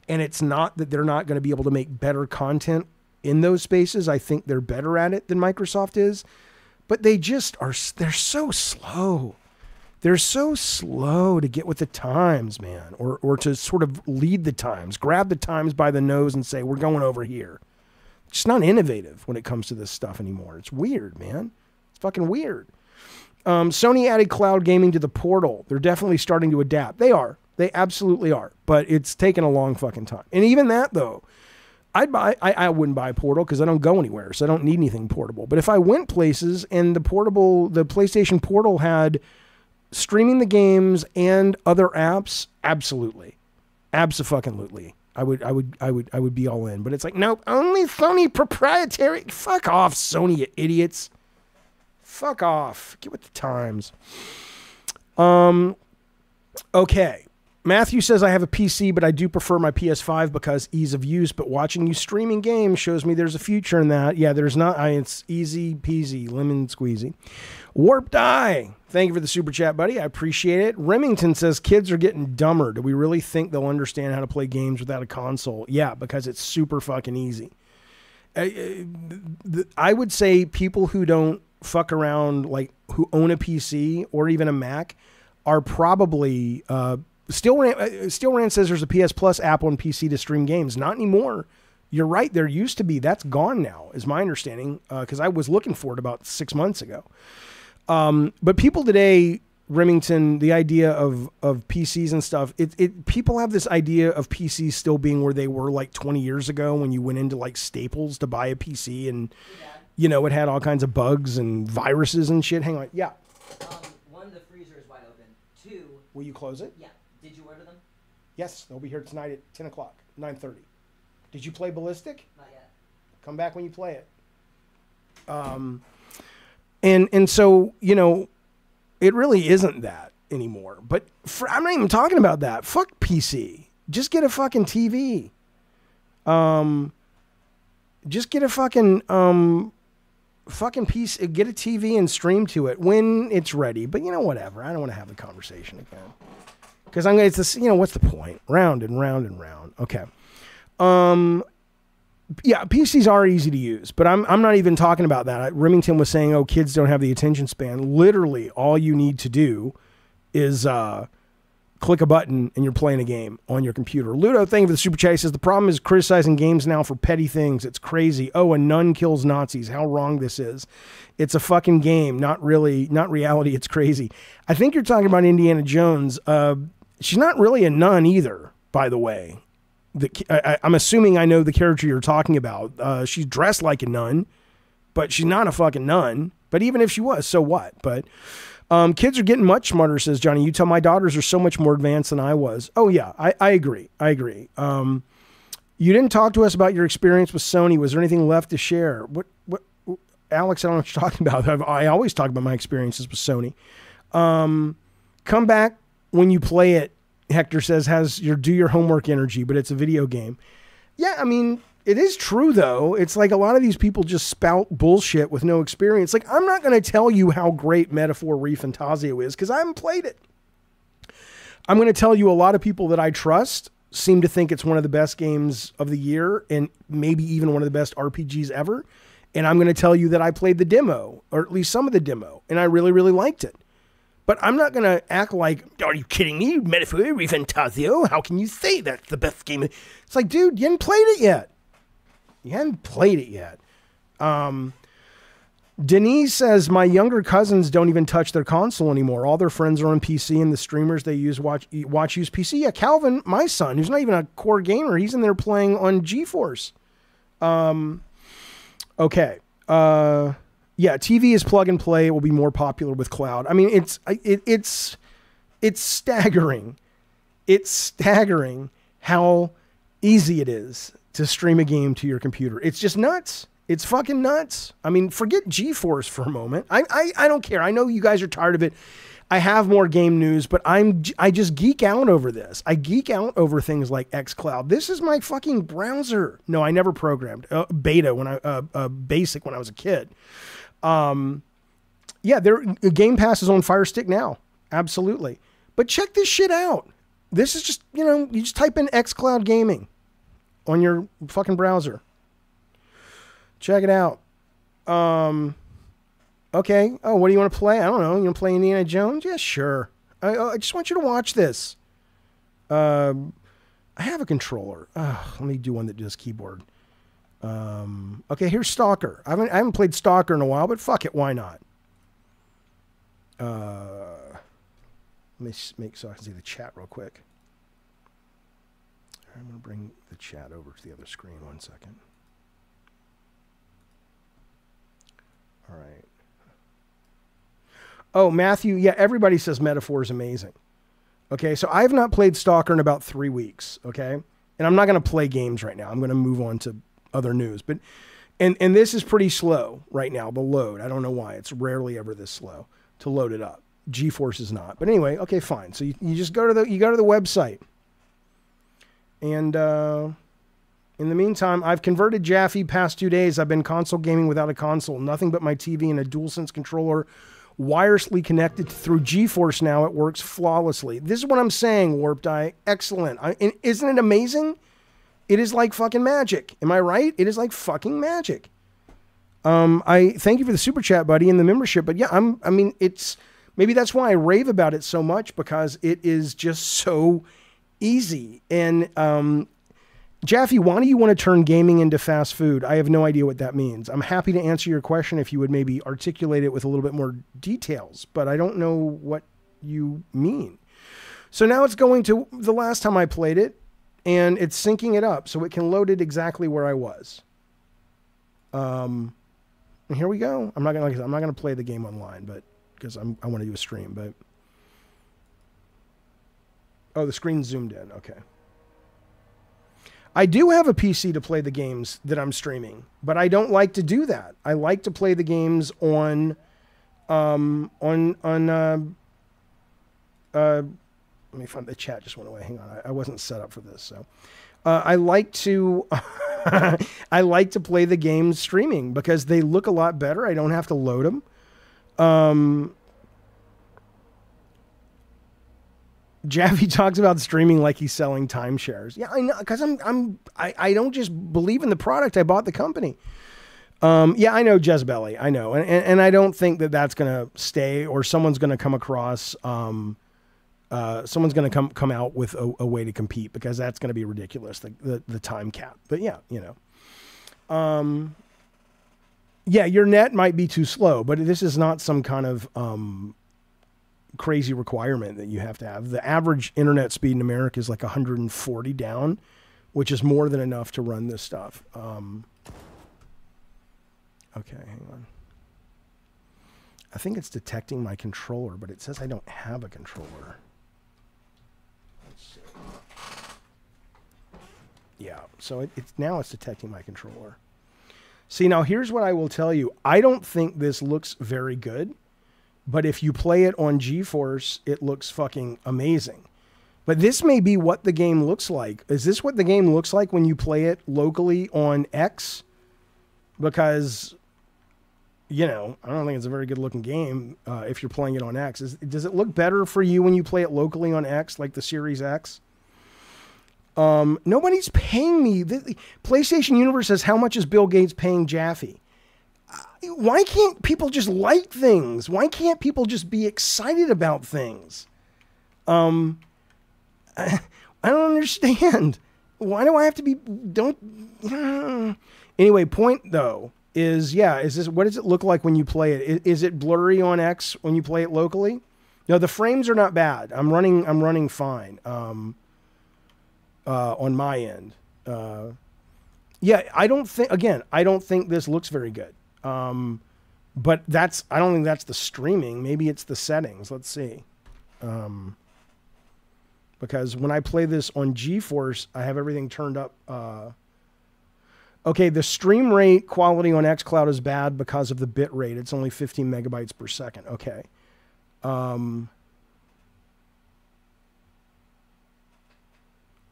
A: and it's not that they're not going to be able to make better content in those spaces. I think they're better at it than Microsoft is, but they just are, they're so slow. They're so slow to get with the times, man, or to sort of lead the times, grab the times by the nose and say, we're going over here. It's not innovative when it comes to this stuff anymore. It's weird, man. It's fucking weird. Sony added cloud gaming to the Portal. They're definitely starting to adapt. They are. They absolutely are. But it's taken a long fucking time. And even that, though, I wouldn't buy a Portal because I don't go anywhere, so I don't need anything portable. But if I went places and the PlayStation Portal had streaming the games and other apps, absolutely. Abso-fucking-lutely. I would be all in. But it's like, nope, only Sony proprietary. Fuck off, Sony, you idiots. Fuck off. Get with the times. Okay. Matthew says, I have a PC, but I do prefer my PS5 because ease of use. But watching you streaming games shows me there's a future in that. Yeah, there's not. It's easy peasy, lemon squeezy. Warped Eye. Thank you for the super chat, buddy. I appreciate it. Remington says, kids are getting dumber. Do we really think they'll understand how to play games without a console? Yeah, because it's super fucking easy. I would say people who don't fuck around, like who own a PC or even a Mac, are probably... Steel Rand says there's a PS Plus app on PC to stream games. Not anymore. You're right. There used to be. That's gone now, is my understanding, because I was looking for it about 6 months ago. But people today, Remington, the idea of PCs and stuff, people have this idea of PCs still being where they were like 20 years ago when you went into like Staples to buy a PC and, you know, it had all kinds of bugs and viruses and shit. Hang on. Yeah.
C: One, the freezer is wide open. Two.
A: Will you close it?
C: Yeah. Did you order them?
A: Yes. They'll be here tonight at 10 o'clock, 9:30. Did you play Ballistic?
C: Not yet.
A: Come back when you play it. And so, you know, it really isn't that anymore. But I'm not even talking about that. Fuck PC. Just get a fucking TV. Just get a fucking piece. Get a TV and stream to it when it's ready. But you know, whatever. I don't want to have the conversation again because it's this. You know, what's the point? Round and round and round. Okay. Yeah, PCs are easy to use, but I'm not even talking about that. Remington was saying, oh, kids don't have the attention span. Literally, all you need to do is click a button and you're playing a game on your computer. Ludo, thank you for the super chat. He says, the problem is criticizing games now for petty things. It's crazy. Oh, a nun kills Nazis. How wrong this is. It's a fucking game, not reality. It's crazy. I think you're talking about Indiana Jones. She's not really a nun either, by the way. I'm assuming I know the character you're talking about. She's dressed like a nun, but she's not a fucking nun. But even if she was, so what? But kids are getting much smarter, says Johnny Utah. My daughters are so much more advanced than I was. Oh, yeah, I agree. You didn't talk to us about your experience with Sony. Was there anything left to share? What Alex, I don't know what you're talking about. I always talk about my experiences with Sony. Come back when you play it. Hector says, do your homework energy, but it's a video game. Yeah, I mean, it is true, though. It's like a lot of these people just spout bullshit with no experience. Like, I'm not going to tell you how great Metaphor ReFantazio is because I haven't played it. I'm going to tell you a lot of people that I trust seem to think it's one of the best games of the year and maybe even one of the best RPGs ever. And I'm going to tell you that I played the demo, or at least some of the demo, and I really, really liked it. But I'm not going to act like, are you kidding me? Metaphor ReFantazio? How can you say that's the best game? It's like, dude, you haven't played it yet. Denise says, my younger cousins don't even touch their console anymore. All their friends are on PC, and the streamers they use watch use PC. Yeah, Calvin, my son, who's not even a core gamer, he's in there playing on GeForce. Okay. Yeah, TV is plug and play. It will be more popular with cloud. I mean, it's staggering. It's staggering how easy it is to stream a game to your computer. It's just nuts. It's fucking nuts. I mean, forget GeForce for a moment. I don't care. I know you guys are tired of it. I have more game news, but I just geek out over this. I geek out over things like xCloud. This is my fucking browser. No, I never programmed beta basic when I was a kid. Yeah, Game Pass is on Fire Stick now. Absolutely. But check this shit out. This is just, you just type in xCloud Gaming on your fucking browser. Check it out. Okay. Oh, what do you want to play? I don't know. You want to play Indiana Jones? Yeah, sure. I just want you to watch this. I have a controller. Let me do one that does keyboard. Okay, here's Stalker. I haven't played Stalker in a while, but fuck it, why not? Let me make so I can see the chat real quick. I'm going to bring the chat over to the other screen 1 second. All right. Oh, Matthew, yeah, everybody says Metaphor is amazing. Okay, so I have not played Stalker in about 3 weeks, okay? And I'm not going to play games right now. I'm going to move on to other news, but and this is pretty slow right now, the load. I don't know why. It's rarely ever this slow to load it up. GeForce is not. But anyway, okay, fine. So you just go to the website. And in the meantime, I've converted Jaffe past 2 days. I've been console gaming without a console. Nothing but my TV and a DualSense controller wirelessly connected through GeForce now. It works flawlessly. This is what I'm saying, Warped Eye. Excellent. Isn't it amazing? It is like fucking magic. Am I right? It is like fucking magic. I thank you for the super chat, buddy, and the membership. But yeah, I mean, it's maybe that's why I rave about it so much, because it is just so easy. And Jaffe, why do you want to turn gaming into fast food? I have no idea what that means. I'm happy to answer your question if you would maybe articulate it with a little bit more details, but I don't know what you mean. So now it's going to the last time I played it, and it's syncing it up so it can load it exactly where I was. And here we go. I'm not gonna play the game online, but because I want to do a stream. But oh, the screen's zoomed in. Okay. I do have a PC to play the games that I'm streaming, but I don't like to do that. I like to play the games on let me find the chat just went away. Hang on. I wasn't set up for this. So, I like to, I like to play the games streaming because they look a lot better. I don't have to load them. Jaffe talks about streaming like he's selling timeshares. Yeah, I know, because I don't just believe in the product. I bought the company. Yeah, I know Jezebeli. I know, and I don't think that that's going to stay, or someone's going to come across. Someone's going to come out with a way to compete, because that's going to be ridiculous. The time cap. But yeah, you know. Yeah, your net might be too slow, but this is not some kind of crazy requirement that you have to have. The average internet speed in America is like 140 down, which is more than enough to run this stuff. Okay, hang on. I think it's detecting my controller, but it says I don't have a controller. Let's see. Yeah, so now it's detecting my controller. See, now here's what I will tell you. I don't think this looks very good. But if you play it on GeForce, it looks fucking amazing. But this may be what the game looks like. Is this what the game looks like when you play it locally on X? Because, you know, I don't think it's a very good looking game if you're playing it on X. Does it look better for you when you play it locally on X, like the Series X? Nobody's paying me. PlayStation Universe says, how much is Bill Gates paying Jaffe? Why can't people just like things? Why can't people just be excited about things? I don't understand. Why do I have to be, Anyway, point though is, yeah, what does it look like when you play it? Is it blurry on X when you play it locally? No, the frames are not bad. I'm running fine. On my end. Yeah, I don't think this looks very good. But I don't think that's the streaming. Maybe it's the settings. Let's see. Because when I play this on GeForce, I have everything turned up. Okay, the stream rate quality on xCloud is bad because of the bit rate. It's only 15 megabytes per second. Okay. All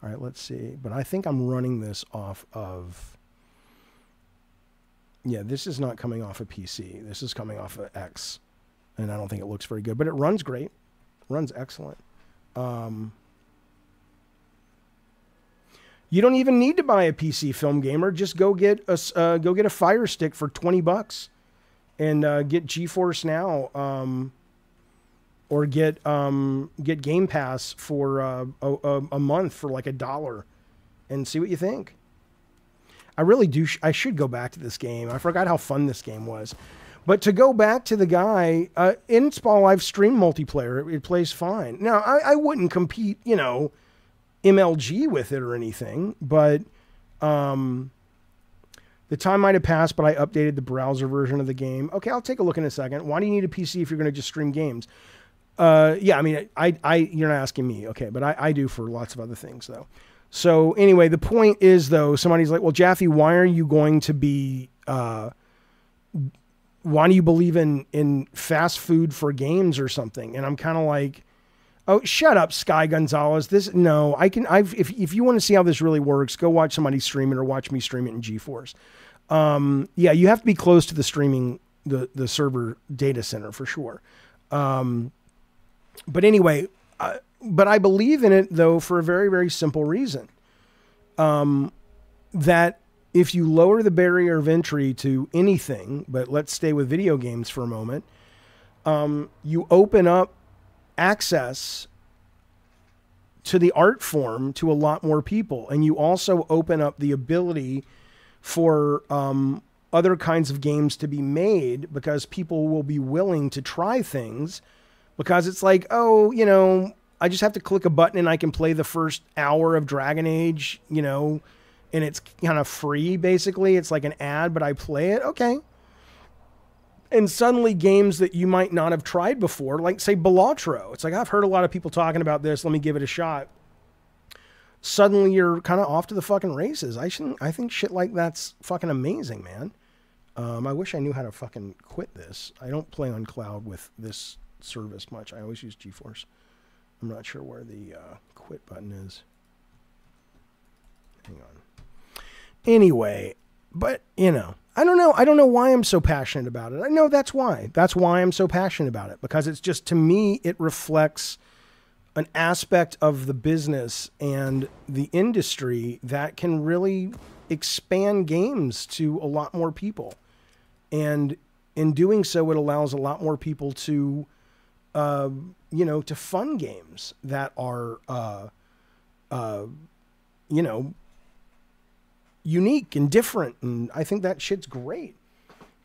A: right, let's see. But I think I'm running this off of... Yeah, this is not coming off a PC. This is coming off of X. And I don't think it looks very good. But it runs great. It runs excellent. You don't even need to buy a PC, Film Gamer. Just go get a Fire Stick for $20 and get GeForce Now, or get Game Pass for a month for like $1 and see what you think. I really do. I should go back to this game. I forgot how fun this game was. But to go back to the guy, in Spall, I've streamed multiplayer. It plays fine. Now, I wouldn't compete, you know, MLG with it or anything, but the time might have passed, but I updated the browser version of the game. Okay, I'll take a look in a second. Why do you need a PC if you're going to just stream games? Yeah, I mean, you're not asking me, okay, but I do for lots of other things, though. So anyway, the point is, though, somebody's like, well, Jaffe, why are you going to be why do you believe in fast food for games or something? And I'm kind of like, oh, shut up, Sky Gonzalez. If you want to see how this really works, go watch somebody stream it or watch me stream it in GeForce. Yeah, you have to be close to the streaming, the server data center for sure. But anyway, but I believe in it though for a very, very simple reason. That if you lower the barrier of entry to anything, but let's stay with video games for a moment, you open up access to the art form to a lot more people. And you also open up the ability for other kinds of games to be made because people will be willing to try things because it's like, oh, you know, I just have to click a button and I can play the first hour of Dragon Age, you know, and it's kind of free, basically. It's like an ad, but I play it. Okay. And suddenly games that you might not have tried before, like say Balatro. It's like, I've heard a lot of people talking about this. Let me give it a shot. Suddenly you're kind of off to the fucking races. I think shit like that's fucking amazing, man. I wish I knew how to fucking quit this. I don't play on cloud with this service much. I always use GeForce. I'm not sure where the quit button is. Hang on. Anyway, but you know, I don't know. I don't know why I'm so passionate about it. I know that's why. That's why I'm so passionate about it, because it's just, to me, it reflects an aspect of the business and the industry that can really expand games to a lot more people. And in doing so, it allows a lot more people to, you know, to fund games that are, you know, unique and different. And I think that shit's great.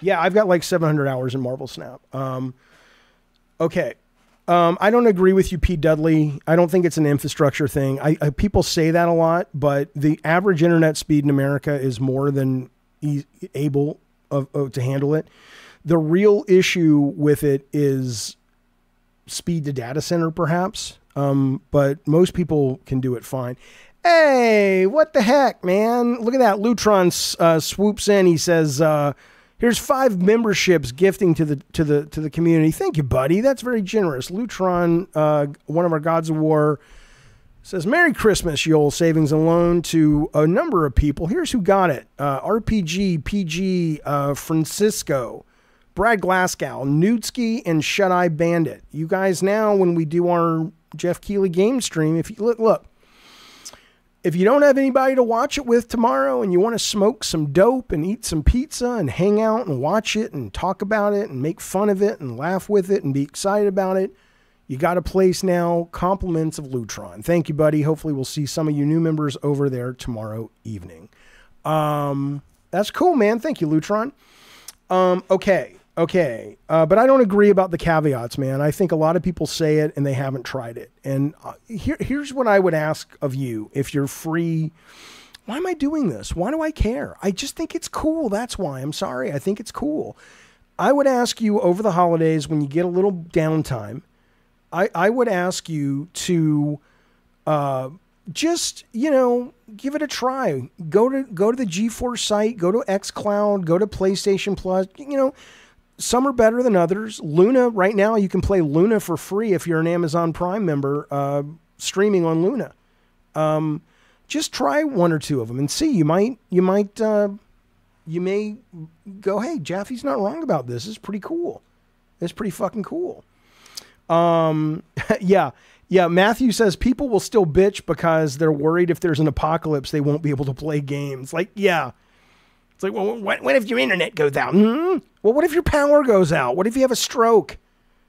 A: Yeah, I've got like 700 hours in Marvel Snap. Okay. I don't agree with you, Pete Dudley. I don't think it's an infrastructure thing. People say that a lot, but the average internet speed in America is more than able to handle it. The real issue with it is speed to data center, perhaps. But most people can do it fine. Hey, what the heck, man? Look at that. Lutron swoops in. He says, here's 5 memberships gifting to the community. Thank you, buddy. That's very generous. Lutron, one of our Gods of War, says, Merry Christmas, you old savings and loan, to a number of people. Here's who got it. RPG, PG, Francisco, Brad Glasgow, Newtsky, and Shut-Eye Bandit. You guys now, when we do our Jeff Keighley game stream, if you look, if you don't have anybody to watch it with tomorrow and you want to smoke some dope and eat some pizza and hang out and watch it and talk about it and make fun of it and laugh with it and be excited about it, you got a place now. Compliments of Lutron. Thank you, buddy. Hopefully we'll see some of you new members over there tomorrow evening. That's cool, man. Thank you, Lutron. Okay. But I don't agree about the caveats, man. I think a lot of people say it and they haven't tried it. And here's what I would ask of you. If you're free, why am I doing this? Why do I care? I just think it's cool. That's why. I'm sorry. I think it's cool. I would ask you over the holidays, when you get a little downtime, I would ask you to just, you know, give it a try. Go to the GeForce site, go to xCloud, go to PlayStation Plus, you know. Some are better than others. Luna, right now, you can play Luna for free if you're an Amazon Prime member, streaming on Luna. Just try one or two of them and see. You may go, hey, Jaffe's not wrong about this. It's pretty cool. It's pretty fucking cool. Yeah. Matthew says people will still bitch because they're worried if there's an apocalypse, they won't be able to play games. Like, yeah. It's like, well, what if your internet goes out? Well, what if your power goes out? What if you have a stroke?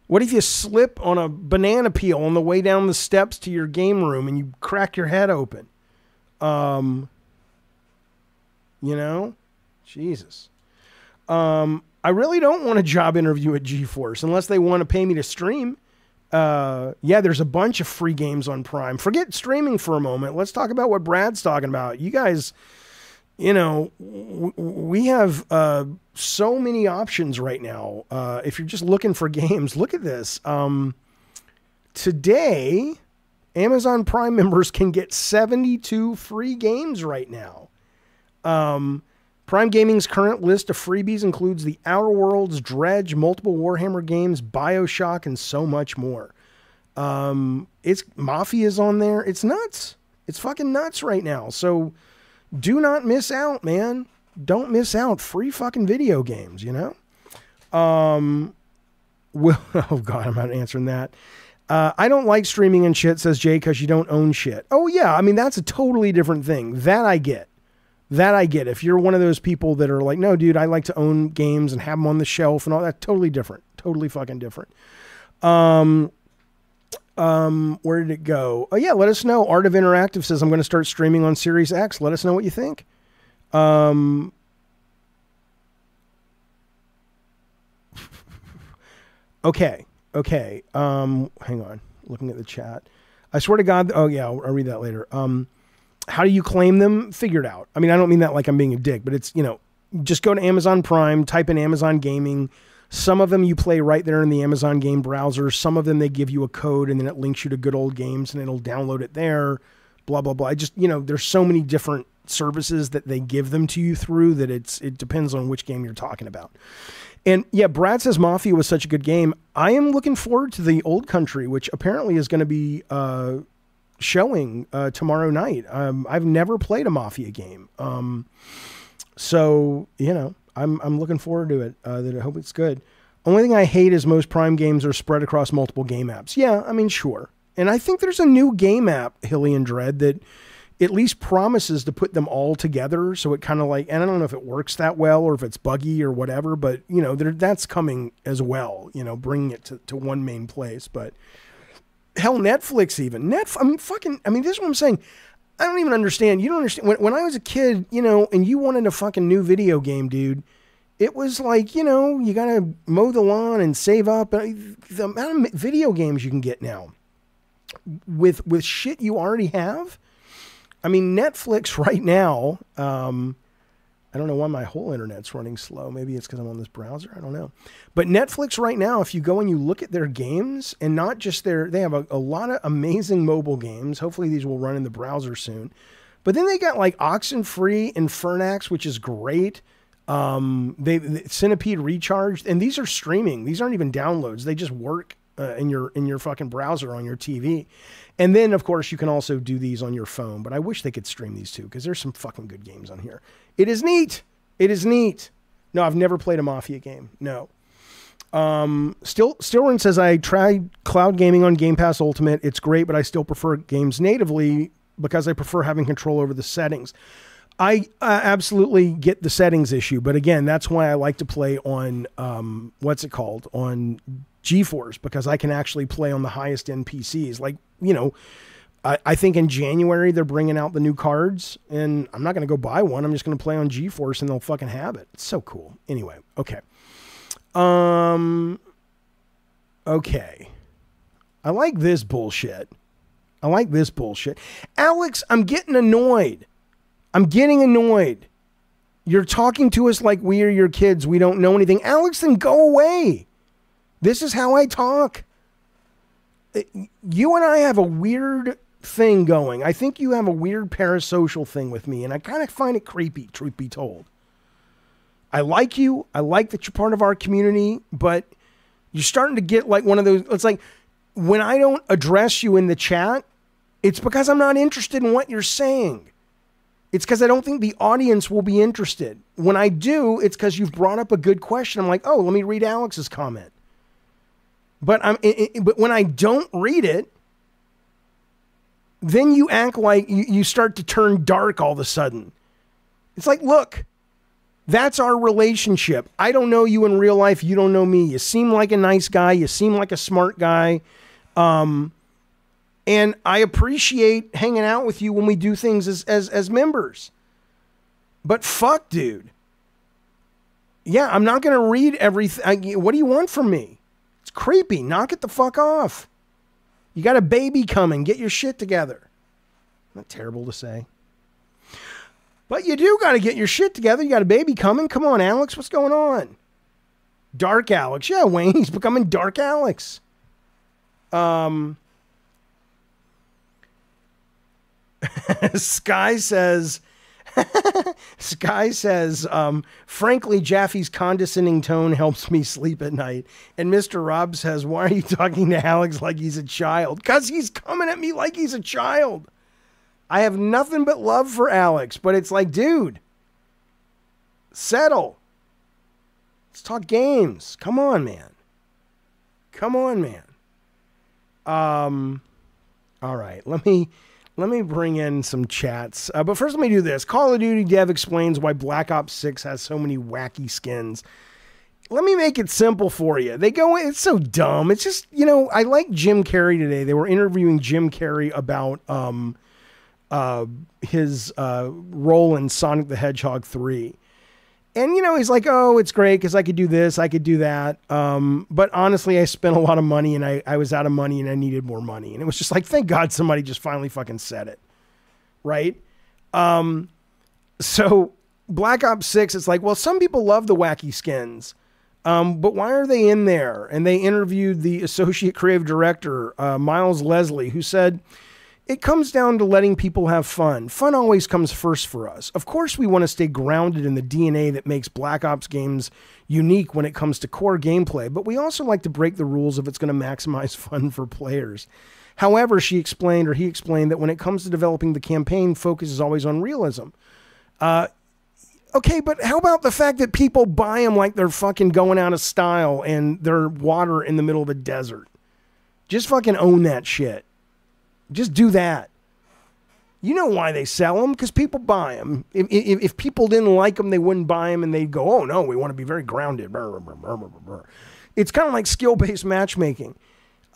A: What if you slip on a banana peel on the way down the steps to your game room and you crack your head open? You know? Jesus. I really don't want a job interview at GeForce unless they want to pay me to stream. Yeah, there's a bunch of free games on Prime. Forget streaming for a moment. Let's talk about what Brad's talking about. You guys... You know, we have so many options right now. If you're just looking for games, look at this. Today, Amazon Prime members can get 72 free games right now. Prime Gaming's current list of freebies includes the Outer Worlds, Dredge, multiple Warhammer games, BioShock, and so much more. It's Mafia's on there. It's nuts. It's fucking nuts right now. So do not miss out, man. Don't miss out. Free fucking video games, you know? Well, oh God, I'm not answering that. I don't like streaming and shit, says Jay, because you don't own shit. Oh yeah, I mean, that's a totally different thing. That I get. If you're one of those people that are like, no, dude, I like to own games and have them on the shelf and all that, totally different. Totally fucking different. Where did it go? Oh yeah, let us know. Art of Interactive says I'm going to start streaming on Series X. Let us know what you think. Okay. Hang on. Looking at the chat. I swear to God. Oh yeah, I'll read that later. How do you claim them? Figure it out. I mean, I don't mean that like I'm being a dick, but it's, you know, just go to Amazon Prime, type in Amazon Gaming. Some of them you play right there in the Amazon game browser. Some of them they give you a code and then it links you to good old games and it'll download it there. Blah, blah, blah. I just, you know, there's so many different services that they give them to you through that it depends on which game you're talking about. And yeah, Brad says Mafia was such a good game. I am looking forward to the Old Country, which apparently is going to be showing tomorrow night. I've never played a Mafia game. So, you know, I'm looking forward to it. I hope it's good. Only thing I hate is most Prime games are spread across multiple game apps. Yeah, I mean, sure. And I think there's a new game app, Hilly and Dread, that at least promises to put them all together. So it kind of like, and I don't know if it works that well or if it's buggy or whatever, but you know, that's coming as well, you know, bringing it to one main place. But hell, Netflix even. this is what I'm saying. I don't even understand. You don't understand. When I was a kid, you know, and you wanted a fucking new video game, dude, it was like, you know, you got to mow the lawn and save up. The amount of video games you can get now with shit you already have. I mean, Netflix right now, I don't know why my whole internet's running slow. Maybe it's because I'm on this browser. I don't know. But Netflix right now, if you go and you look at their games and not just they have a lot of amazing mobile games. Hopefully these will run in the browser soon. But then they got like Oxenfree and Fernax, which is great. Centipede Recharged, and these are streaming. These aren't even downloads. They just work in your fucking browser on your TV. And then, of course, you can also do these on your phone. But I wish they could stream these too, because there's some fucking good games on here. It is neat. It is neat. No, I've never played a Mafia game. No. Stillrun says, I tried cloud gaming on Game Pass Ultimate. It's great, but I still prefer games natively because I prefer having control over the settings. I absolutely get the settings issue. But again, that's why I like to play on, on GeForce, because I can actually play on the highest end PCs. Like, you know, I think in January they're bringing out the new cards, and I'm not going to go buy one. I'm just going to play on GeForce, and they'll fucking have it. It's so cool. Anyway, okay. Okay. I like this bullshit. Alex, I'm getting annoyed. You're talking to us like we are your kids. We don't know anything. Alex, then go away. This is how I talk. You and I have a weird thing going. I think you have a weird parasocial thing with me, and I kind of find it creepy, truth be told. I like you. I like that you're part of our community, but you're starting to get like one of those. It's like when I don't address you in the chat, it's because I'm not interested in what you're saying. It's because I don't think the audience will be interested. When I do, it's because you've brought up a good question. I'm like, oh, let me read Alex's comment. But but when I don't read it, then you act like you start to turn dark all of a sudden. It's like, look, that's our relationship. I don't know you in real life. You don't know me. You seem like a nice guy. You seem like a smart guy. And I appreciate hanging out with you when we do things as members. But fuck, dude. Yeah, I'm not going to read everything. What do you want from me? It's creepy. Knock it the fuck off. You got a baby coming. Get your shit together. Not terrible to say. But you do got to get your shit together. You got a baby coming. Come on, Alex. What's going on? Dark Alex. Yeah, Wayne. He's becoming Dark Alex. Sky says, Sky says, frankly, Jaffe's condescending tone helps me sleep at night. And Mr. Rob says, why are you talking to Alex like he's a child? Because he's coming at me like he's a child. I have nothing but love for Alex, but it's like, dude, settle. Let's talk games. Come on, man. Come on, man. All right, let me bring in some chats. But first, let me do this. Call of Duty Dev explains why Black Ops 6 has so many wacky skins. Let me make it simple for you. It's so dumb. It's just, I like Jim Carrey today. They were interviewing Jim Carrey about his role in Sonic the Hedgehog 3. And, he's like, oh, it's great because I could do this, I could do that. But honestly, I spent a lot of money and I was out of money and I needed more money. And it was just like, thank God somebody just finally fucking said it. Right? So Black Ops 6, it's like, well, some people love the wacky skins. But why are they in there? And they interviewed the associate creative director, Miles Leslie, who said, it comes down to letting people have fun. Fun always comes first for us. Of course, we want to stay grounded in the DNA that makes Black Ops games unique when it comes to core gameplay, but we also like to break the rules if it's going to maximize fun for players. However, he explained that when it comes to developing the campaign, focus is always on realism. Okay, but how about the fact that people buy them like they're fucking going out of style and they're water in the middle of a desert? Just fucking own that shit. Just do that. You know why they sell them? Because people buy them. If people didn't like them, they wouldn't buy them, and they'd go, oh, no, we want to be very grounded. It's kind of like skill-based matchmaking.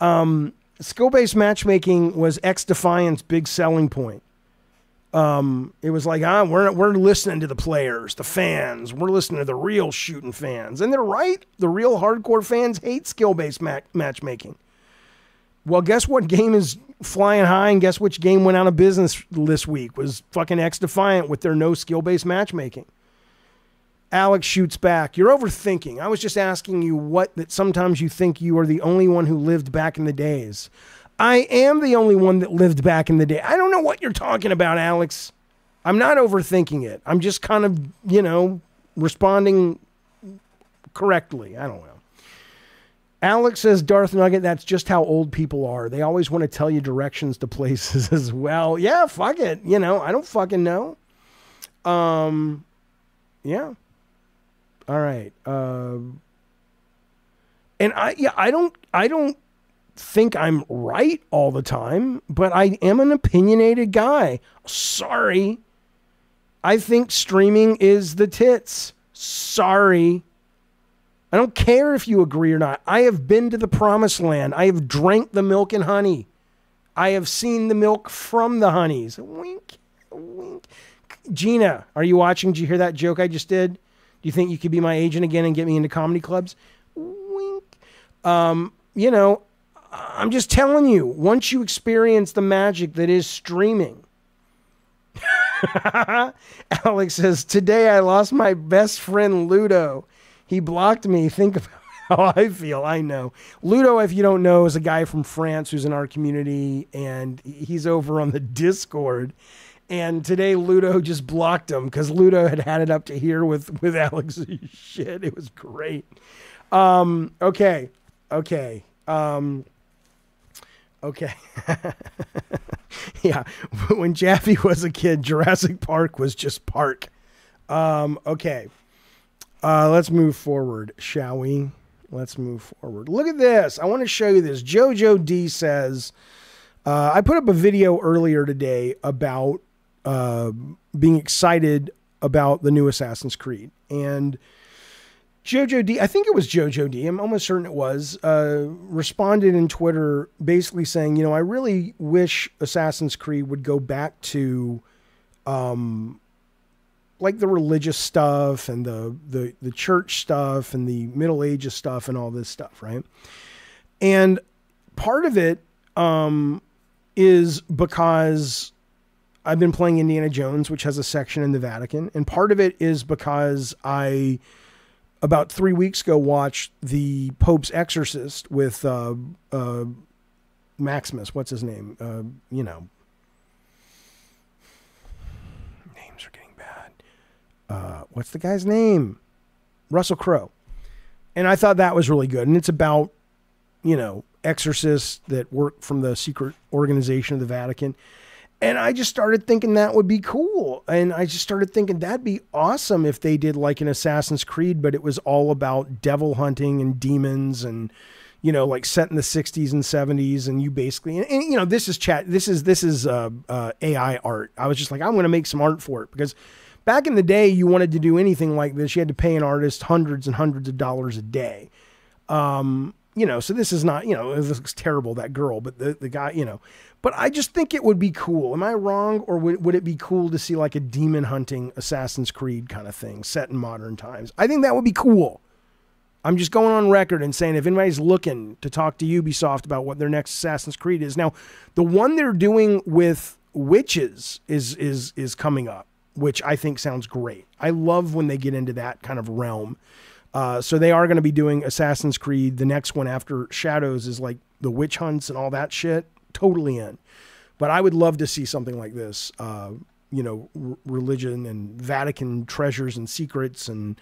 A: Skill-based matchmaking was X-Defiant's big selling point. It was like, we're listening to the players, the fans. We're listening to the real shooting fans. And they're right. The real hardcore fans hate skill-based matchmaking. Well, guess what game is flying high, and guess which game went out of business this week? Was fucking X-Defiant with their no skill-based matchmaking. Alex shoots back. You're overthinking. I was just asking you that sometimes you think you are the only one who lived back in the days. I am the only one that lived back in the day. I don't know what you're talking about, Alex. I'm not overthinking it. I'm just kind of, responding correctly. I don't know. Alex says, Darth Nugget, that's just how old people are. They always want to tell you directions to places as well. Yeah, fuck it. I don't fucking know. Yeah. All right. And I don't think I'm right all the time, but I am an opinionated guy. Sorry. I think streaming is the tits. Sorry. I don't care if you agree or not. I have been to the promised land. I have drank the milk and honey. I have seen the milk from the honeys. Wink, wink. Gina, are you watching? Did you hear that joke I just did? Do you think you could be my agent again and get me into comedy clubs? Wink. I'm just telling you, once you experience the magic that is streaming. Alex says, today I lost my best friend Ludo. He blocked me. Think about how I feel. I know. Ludo, if you don't know, is a guy from France who's in our community, and he's over on the Discord. And today Ludo just blocked him because Ludo had it up to here with Alex's shit. It was great. Okay. Yeah. When Jaffe was a kid, Jurassic Park was just park. Okay. Let's move forward, shall we? Let's move forward. Look at this. I want to show you this. Jojo D says, I put up a video earlier today about being excited about the new Assassin's Creed. And Jojo D, I think it was Jojo D, I'm almost certain it was, responded in Twitter basically saying, I really wish Assassin's Creed would go back to like the religious stuff and the church stuff and the Middle Ages stuff and all this stuff, right? And part of it is because I've been playing Indiana Jones, which has a section in the Vatican. And part of it is because I, about 3 weeks ago, watched the Pope's Exorcist with Maximus. What's his name? Names are getting bad. what's the guy's name? Russell Crowe. And I thought that was really good. And it's about, exorcists that work from the secret organization of the Vatican. And I just started thinking that would be cool. And I just started thinking that'd be awesome if they did like an Assassin's Creed, but it was all about devil hunting and demons and, like set in the 60s and 70s. And you basically, and this is AI art. I was just like, I'm going to make some art for it, because back in the day, you wanted to do anything like this, you had to pay an artist hundreds and hundreds of dollars a day. So this is not, it looks terrible, that girl, but the guy, but I just think it would be cool. Am I wrong? Or would it be cool to see like a demon hunting Assassin's Creed kind of thing set in modern times? I think that would be cool. I'm just going on record and saying, if anybody's looking to talk to Ubisoft about what their next Assassin's Creed is. Now, the one they're doing with witches is coming up, which I think sounds great. I love when they get into that kind of realm. So they are going to be doing Assassin's Creed. The next one after Shadows is like the witch hunts and all that shit. Totally in. But I would love to see something like this, religion and Vatican treasures and secrets and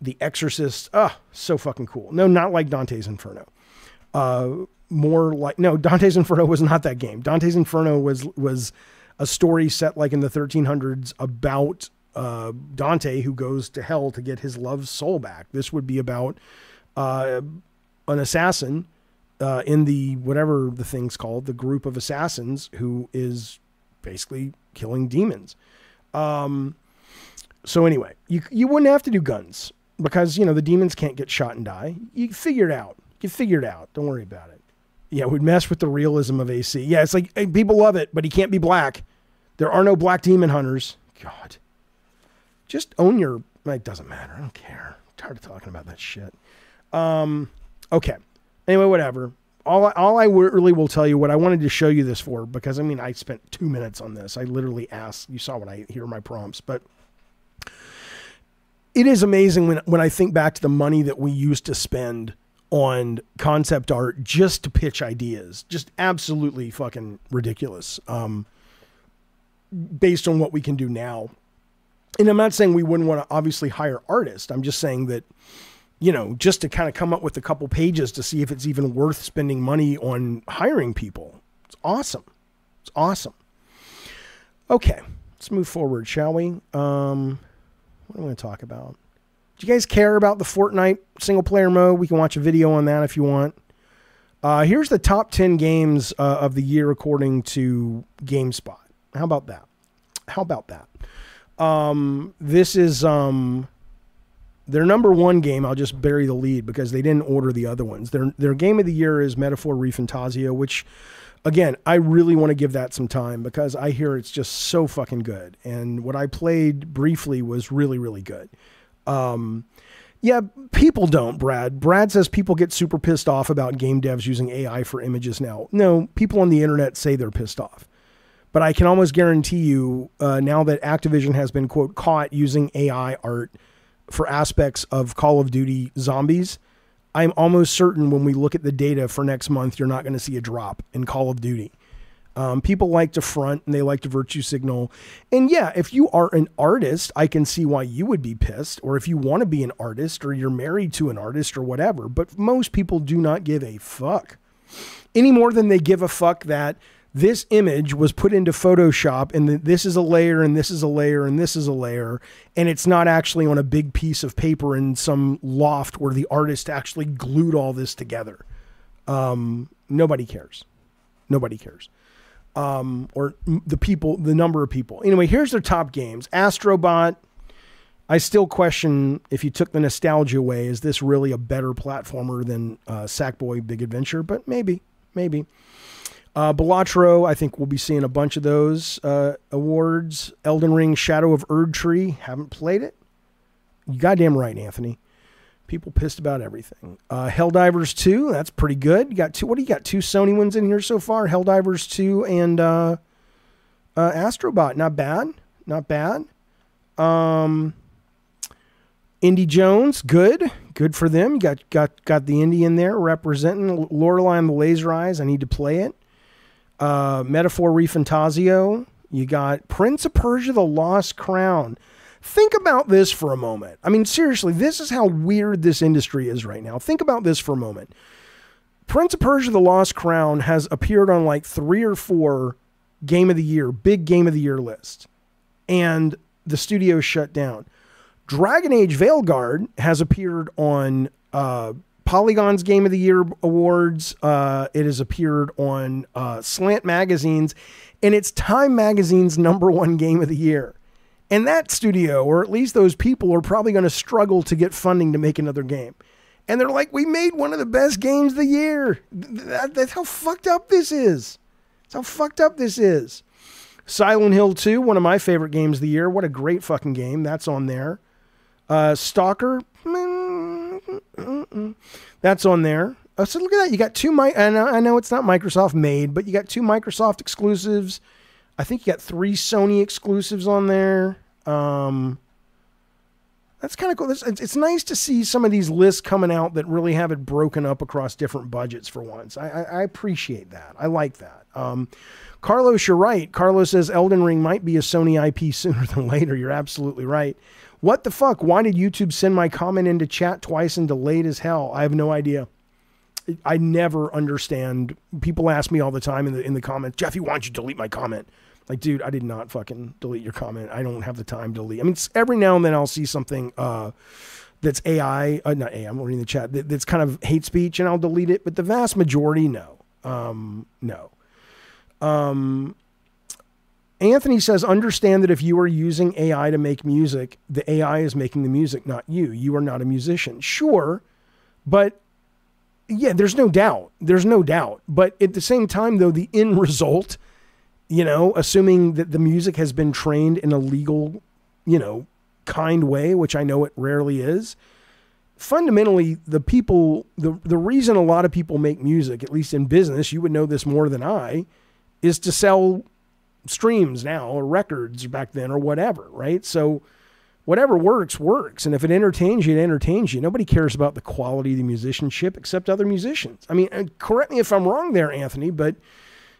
A: The Exorcist. So fucking cool. No, not like Dante's Inferno. Dante's Inferno was not that game. Dante's Inferno was a story set like in the 1300s about Dante, who goes to hell to get his love's soul back. This would be about an assassin in the, whatever the thing's called, the group of assassins who is basically killing demons. So anyway, you wouldn't have to do guns because, the demons can't get shot and die. You figure it out. Don't worry about it. Yeah, it would mess with the realism of AC. Yeah, it's like, hey, people love it, but he can't be black. There are no black demon hunters. God. Just own your... It doesn't matter. I don't care. I'm tired of talking about that shit. Okay. Anyway, whatever. All I really will tell you, what I wanted to show you this for, because, I spent 2 minutes on this. I literally asked. You saw when I hear my prompts. But it is amazing when I think back to the money that we used to spend on concept art just to pitch ideas. Just absolutely fucking ridiculous. Based on what we can do now. And I'm not saying we wouldn't want to obviously hire artists. I'm just saying that, just to kind of come up with a couple pages to see if it's even worth spending money on hiring people. It's awesome. It's awesome. Okay, let's move forward, shall we? What do I want to talk about? Do you guys care about the Fortnite single player mode? We can watch a video on that if you want. Here's the top 10 games of the year according to GameSpot. How about that? This is their number one game. I'll just bury the lead because they didn't order the other ones. Their game of the year is Metaphor ReFantazio, which, again, I really want to give that some time because I hear it's just so fucking good. And what I played briefly was really, really good. Yeah, people don't, Brad. Brad says people get super pissed off about game devs using AI for images now. No, people on the internet say they're pissed off. But I can almost guarantee you now that Activision has been, quote, caught using AI art for aspects of Call of Duty Zombies, I'm almost certain when we look at the data for next month, you're not going to see a drop in Call of Duty. People like to front and they like to virtue signal. And yeah, if you are an artist, I can see why you would be pissed. Or if you want to be an artist or you're married to an artist or whatever. But most people do not give a fuck. Any more than they give a fuck that this image was put into Photoshop and this is a layer and this is a layer and this is a layer. And it's not actually on a big piece of paper in some loft where the artist actually glued all this together. Nobody cares. Nobody cares. Or the number of people. Anyway, here's their top games. Astrobot. I still question if you took the nostalgia away, is this really a better platformer than Sackboy Big Adventure? But maybe. Balatro, I think we'll be seeing a bunch of those awards. Elden Ring, Shadow of Erdtree. Haven't played it. You goddamn right, Anthony. People pissed about everything. Helldivers 2, that's pretty good. You got two. What do you got? 2 Sony ones in here so far. Helldivers 2 and Astrobot. Not bad. Not bad. Indy Jones, good. Good for them. You got the indie in there representing. Lorelei and the Laser Eyes. I need to play it. Metaphor ReFantazio. You got Prince of Persia: The Lost Crown. Think about this for a moment. I mean, seriously, this is how weird this industry is right now. Think about this for a moment. Prince of Persia: The Lost Crown has appeared on like 3 or 4 Game of the Year, big Game of the Year lists, and the studio shut down. Dragon Age Veilguard has appeared on Polygon's Game of the Year awards. It has appeared on Slant magazines, and it's Time Magazine's #1 Game of the Year. And that studio, or at least those people, are probably going to struggle to get funding to make another game. And they're like, we made one of the best games of the year. That's how fucked up this is. That's how fucked up this is. Silent Hill 2, one of my favorite games of the year. What a great fucking game. That's on there. Stalker, that's on there. So look at that. You got 2, I know it's not Microsoft made, but you got 2 Microsoft exclusives. I think you got 3 Sony exclusives on there. That's kind of cool. It's nice to see some of these lists coming out that really have it broken up across different budgets for once. I appreciate that. I like that. Carlos, you're right. Carlos says Elden Ring might be a Sony IP sooner than later. You're absolutely right. What the fuck? Why did YouTube send my comment into chat twice and delayed as hell? I have no idea. I never understand. People ask me all the time in the comments, Jaffe, why don't you delete my comment? Like, dude, I did not fucking delete your comment. I don't have the time to delete. I mean, every now and then I'll see something that's AI, not AI, I'm reading the chat, that's kind of hate speech, and I'll delete it. But the vast majority, no. No. Anthony says, understand that if you are using AI to make music, the AI is making the music, not you. You are not a musician. Sure, but yeah, there's no doubt. There's no doubt. But at the same time, though, the end result, assuming that the music has been trained in a legal, kind way, which I know it rarely is, fundamentally, the reason a lot of people make music, at least in business, you would know this more than I, is to sell streams now, or records back then, or whatever, right? So whatever works. And if it entertains you, it entertains you. Nobody cares about the quality of the musicianship except other musicians. I mean, correct me if I'm wrong there, Anthony, but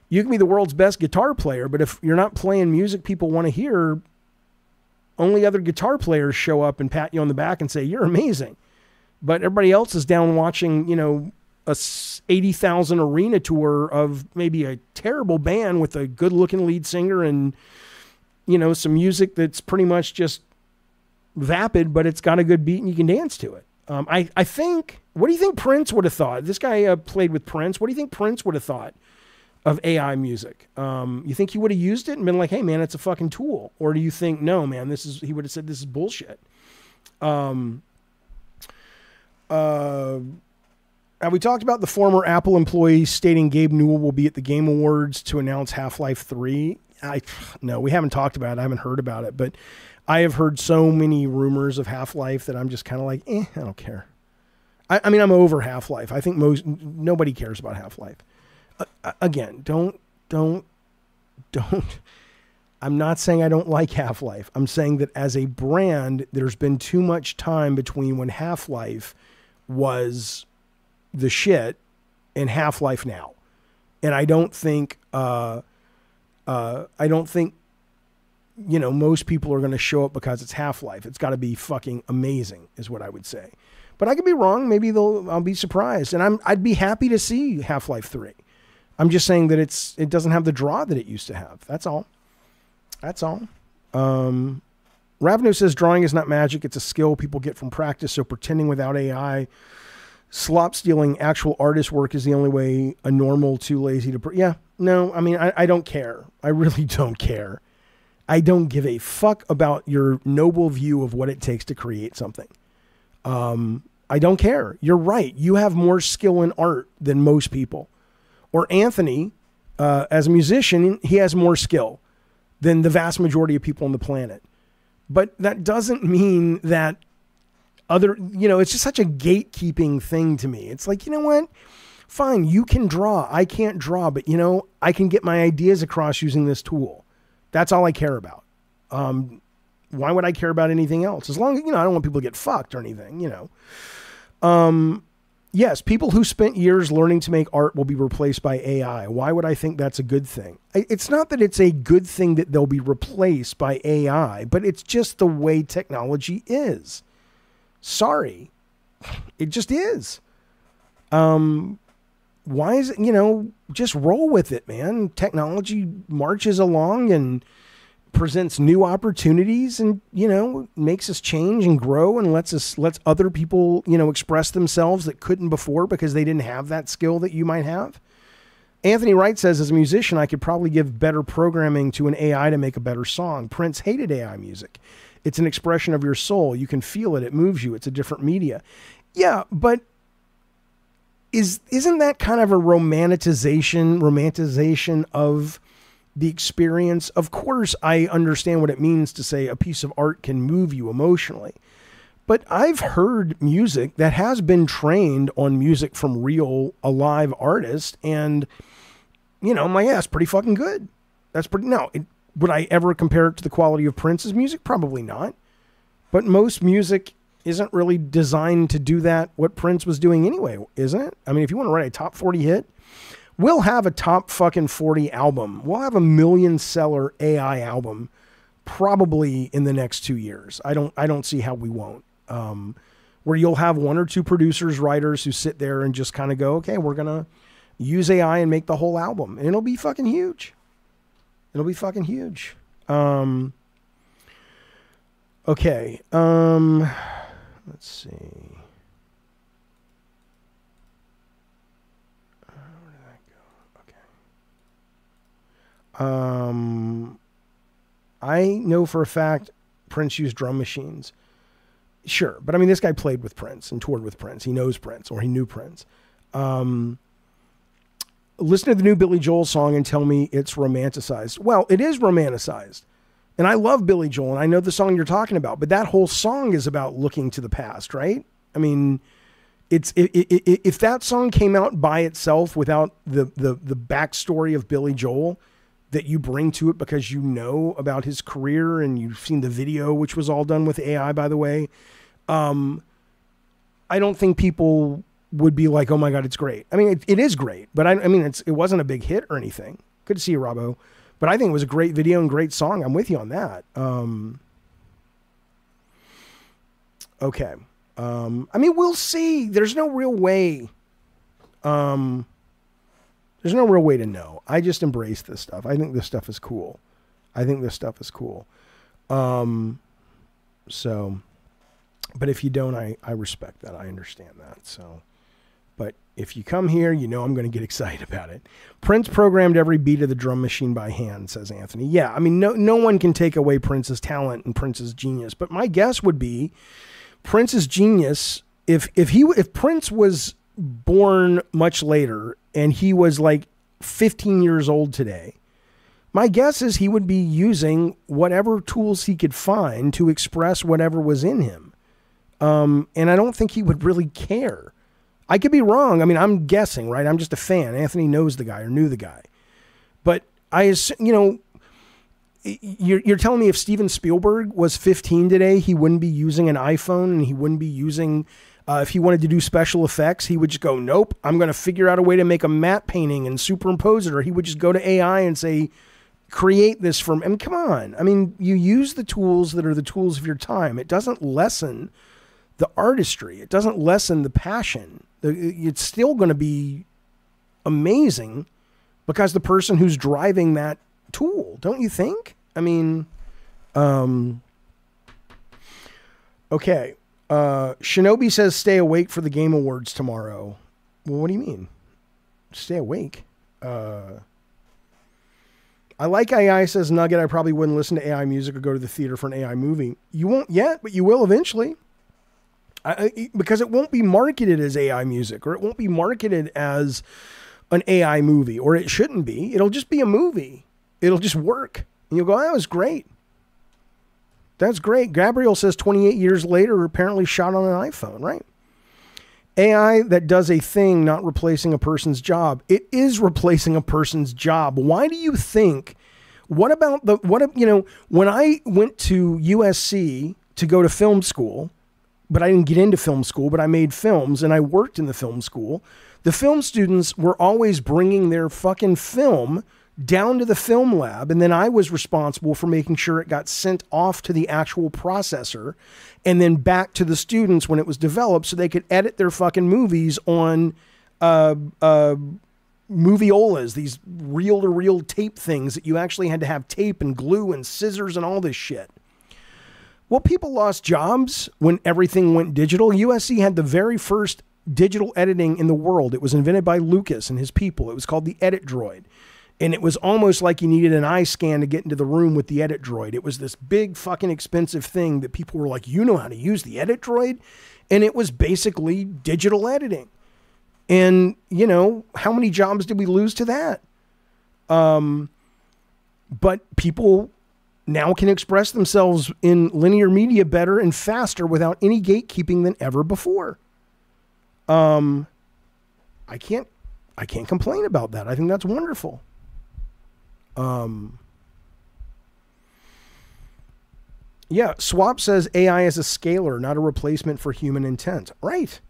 A: you can be the world's best guitar player, but if you're not playing music people want to hear, only other guitar players show up and pat you on the back and say, you're amazing. But everybody else is down watching, a 80,000 arena tour of maybe a terrible band with a good looking lead singer and, some music that's pretty much just vapid, but it's got a good beat and you can dance to it. I think, what do you think Prince would have thought? This guy played with Prince. What do you think Prince would have thought of AI music? You think he would have used it and been like, hey man, it's a fucking tool? Or do you think, no man, he would have said, this is bullshit. Have we talked about the former Apple employee stating Gabe Newell will be at the Game Awards to announce Half-Life 3? No, we haven't talked about it. I haven't heard about it, but I have heard so many rumors of Half-Life that I'm just kind of like, I don't care. I mean, I'm over Half-Life. I think nobody cares about Half-Life. Again, don't. I'm not saying I don't like Half-Life. I'm saying that as a brand, there's been too much time between when Half-Life was the shit and Half-Life now. And I don't think, most people are going to show up because it's Half-Life. It's got to be fucking amazing is what I would say. But I could be wrong. Maybe I'll be surprised. And I'd be happy to see Half-Life 3. I'm just saying that it doesn't have the draw that it used to have. That's all. Ravenu says drawing is not magic. It's a skill people get from practice. So pretending without AI, slop stealing actual artist work is the only way a normal too lazy to... Yeah, no, I mean, I don't care. I really don't care. I don't give a fuck about your noble view of what it takes to create something. I don't care. You're right. You have more skill in art than most people. Or Anthony, as a musician, he has more skill than the vast majority of people on the planet. But that doesn't mean that it's just such a gatekeeping thing to me. It's like, you know what? Fine, you can draw. I can't draw, but I can get my ideas across using this tool. That's all I care about. Why would I care about anything else? As long as, I don't want people to get fucked or anything, Yes, people who spent years learning to make art will be replaced by AI. Why would I think that's a good thing? It's not that it's a good thing that they'll be replaced by AI, but it's just the way technology is. Sorry. It just is. Why is it, just roll with it, man. Technology marches along and presents new opportunities and, makes us change and grow and lets other people, express themselves that couldn't before because they didn't have that skill that you might have. Anthony Wright says, as a musician, I could probably give better programming to an AI to make a better song. Prince hated AI music. It's an expression of your soul. You can feel it. It moves you. It's a different media. Yeah, but isn't that kind of a romanticization of the experience? Of course, I understand what it means to say a piece of art can move you emotionally. But I've heard music that has been trained on music from real, alive artists. And, it's pretty fucking good. That's pretty, would I ever compare it to the quality of Prince's music? Probably not. But most music isn't really designed to do that, what Prince was doing anyway, isn't it? I mean, if you want to write a top 40 hit, we'll have a top fucking 40 album. We'll have a million seller AI album probably in the next 2 years. I don't see how we won't. Where you'll have one or two producers, writers who sit there and just kind of go, okay, we're going to use AI and make the whole album. And it'll be fucking huge. It'll be fucking huge. Okay. Let's see. Where did that go? Okay. I know for a fact Prince used drum machines. Sure. But I mean, this guy played with Prince and toured with Prince. He knows Prince, or he knew Prince. Listen to the new Billy Joel song and tell me it's romanticized. Well, it is romanticized. And I love Billy Joel, and I know the song you're talking about, but that whole song is about looking to the past, right? I mean, if that song came out by itself without the backstory of Billy Joel that you bring to it because you know about his career and you've seen the video, which was all done with AI, by the way, I don't think people would be like, oh my God, it's great. I mean, it is great, but I mean, it wasn't a big hit or anything. Good to see you, Robbo. But I think it was a great video and great song. I'm with you on that. Okay. I mean, we'll see. There's no real way. There's no real way to know. I just embrace this stuff. I think this stuff is cool. So, but if you don't, I respect that. I understand that. So, but if you come here, I'm going to get excited about it. Prince programmed every beat of the drum machine by hand, says Anthony. Yeah, I mean, no one can take away Prince's talent and Prince's genius. But my guess would be Prince's genius, if Prince was born much later and he was like 15 years old today, my guess is he would be using whatever tools he could find to express whatever was in him. And I don't think he would really care. I could be wrong. I mean, I'm guessing, right? I'm just a fan. Anthony knows the guy or knew the guy. But I assume, you're telling me if Steven Spielberg was 15 today, he wouldn't be using an iPhone and he wouldn't be using, if he wanted to do special effects, he would just go, nope, I'm going to figure out a way to make a matte painting and superimpose it. Or he would just go to AI and say, create this for me. I mean, come on. I mean, you use the tools that are the tools of your time. It doesn't lessen the artistry. It doesn't lessen the passion. It's still going to be amazing because the person who's driving that tool, don't you think? I mean, okay. Shinobi says stay awake for the Game Awards tomorrow. Well, what do you mean? Stay awake? I like AI, says Nugget. I probably wouldn't listen to AI music or go to the theater for an AI movie. You won't yet, but you will eventually. Because it won't be marketed as AI music, or it won't be marketed as an AI movie, or it shouldn't be. It'll just be a movie. It'll just work. And you'll go, that was great. That's great. Gabriel says 28 years later, apparently shot on an iPhone, right? AI that does a thing, not replacing a person's job. It is replacing a person's job. Why do you think, when I went to USC to go to film school, but I didn't get into film school, but I made films and I worked in the film school. The film students were always bringing their fucking film down to the film lab. And then I was responsible for making sure it got sent off to the actual processor and then back to the students when it was developed so they could edit their fucking movies on, movieolas, these reel-to-reel tape things that you actually had to have tape and glue and scissors and all this shit. Well, people lost jobs when everything went digital. USC had the very first digital editing in the world. It was invented by Lucas and his people. It was called the Edit Droid. And it was almost like you needed an eye scan to get into the room with the Edit Droid. It was this big fucking expensive thing that people were like, you know how to use the Edit Droid? And it was basically digital editing. And, you know, how many jobs did we lose to that? But people now can express themselves in linear media better and faster without any gatekeeping than ever before. I can't complain about that. I think that's wonderful. Yeah, Swap says AI is a scaler, not a replacement for human intent. Right.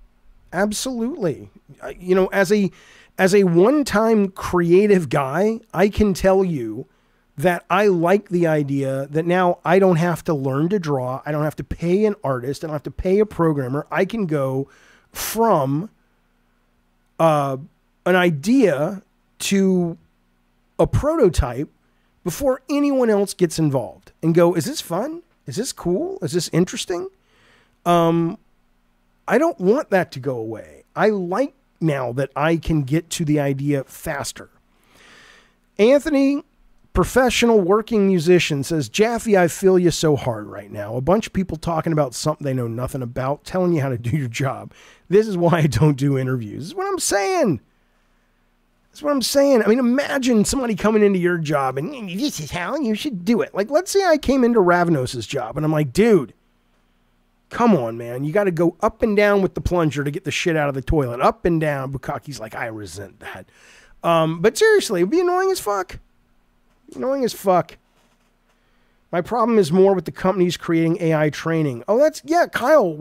A: Absolutely. You know, as a one-time creative guy, I can tell you that I like the idea that now I don't have to learn to draw. I don't have to pay an artist. I don't have to pay a programmer. I can go from an idea to a prototype before anyone else gets involved and go, is this fun? Is this cool? Is this interesting? I don't want that to go away. I like now that I can get to the idea faster. Anthony, professional working musician, says, Jaffe, I feel you so hard right now. A bunch of people talking about something they know nothing about, telling you how to do your job. This is why I don't do interviews. This is what I'm saying. That's what I'm saying. I mean, imagine somebody coming into your job and this is how you should do it. Like, let's say I came into Ravnos's job and I'm like, dude, come on, man. You got to go up and down with the plunger to get the shit out of the toilet. Up and down. Bukaki's like, I resent that. But seriously, it'd be annoying as fuck. Annoying as fuck. My problem is more with the companies creating AI training. Oh, yeah, Kyle,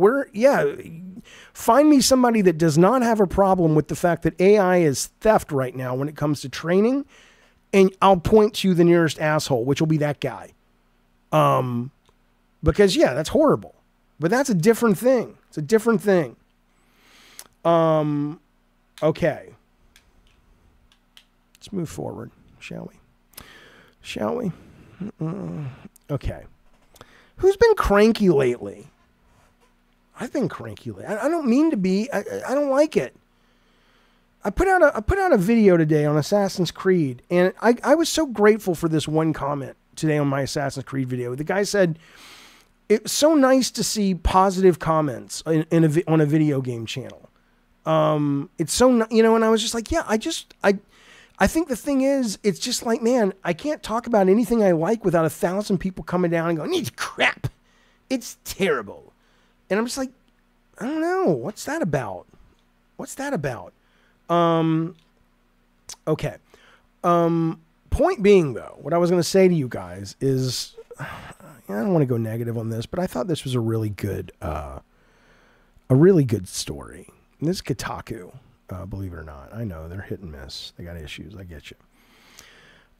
A: find me somebody that does not have a problem with the fact that AI is theft right now when it comes to training, and I'll point to the nearest asshole, which will be that guy. Because, yeah, that's horrible. But that's a different thing. It's a different thing. Okay. Let's move forward, shall we? Shall we? Okay. Who's been cranky lately? I've been cranky lately. I don't mean to be. I don't like it. I put out a video today on Assassin's Creed, and I was so grateful for this one comment today on my Assassin's Creed video. The guy said, it's so nice to see positive comments on a video game channel. It's so, you know, and I was just like, yeah, I think the thing is, it's just like, man, I can't talk about anything I like without 1,000 people coming down and going, it's crap. It's terrible. And I'm just like, I don't know. What's that about? What's that about? Okay. Point being, though, what I was going to say to you guys is, I don't want to go negative on this, but I thought this was a really good story. And this is Kotaku, believe it or not. I know they're hit and miss. They got issues. I get you.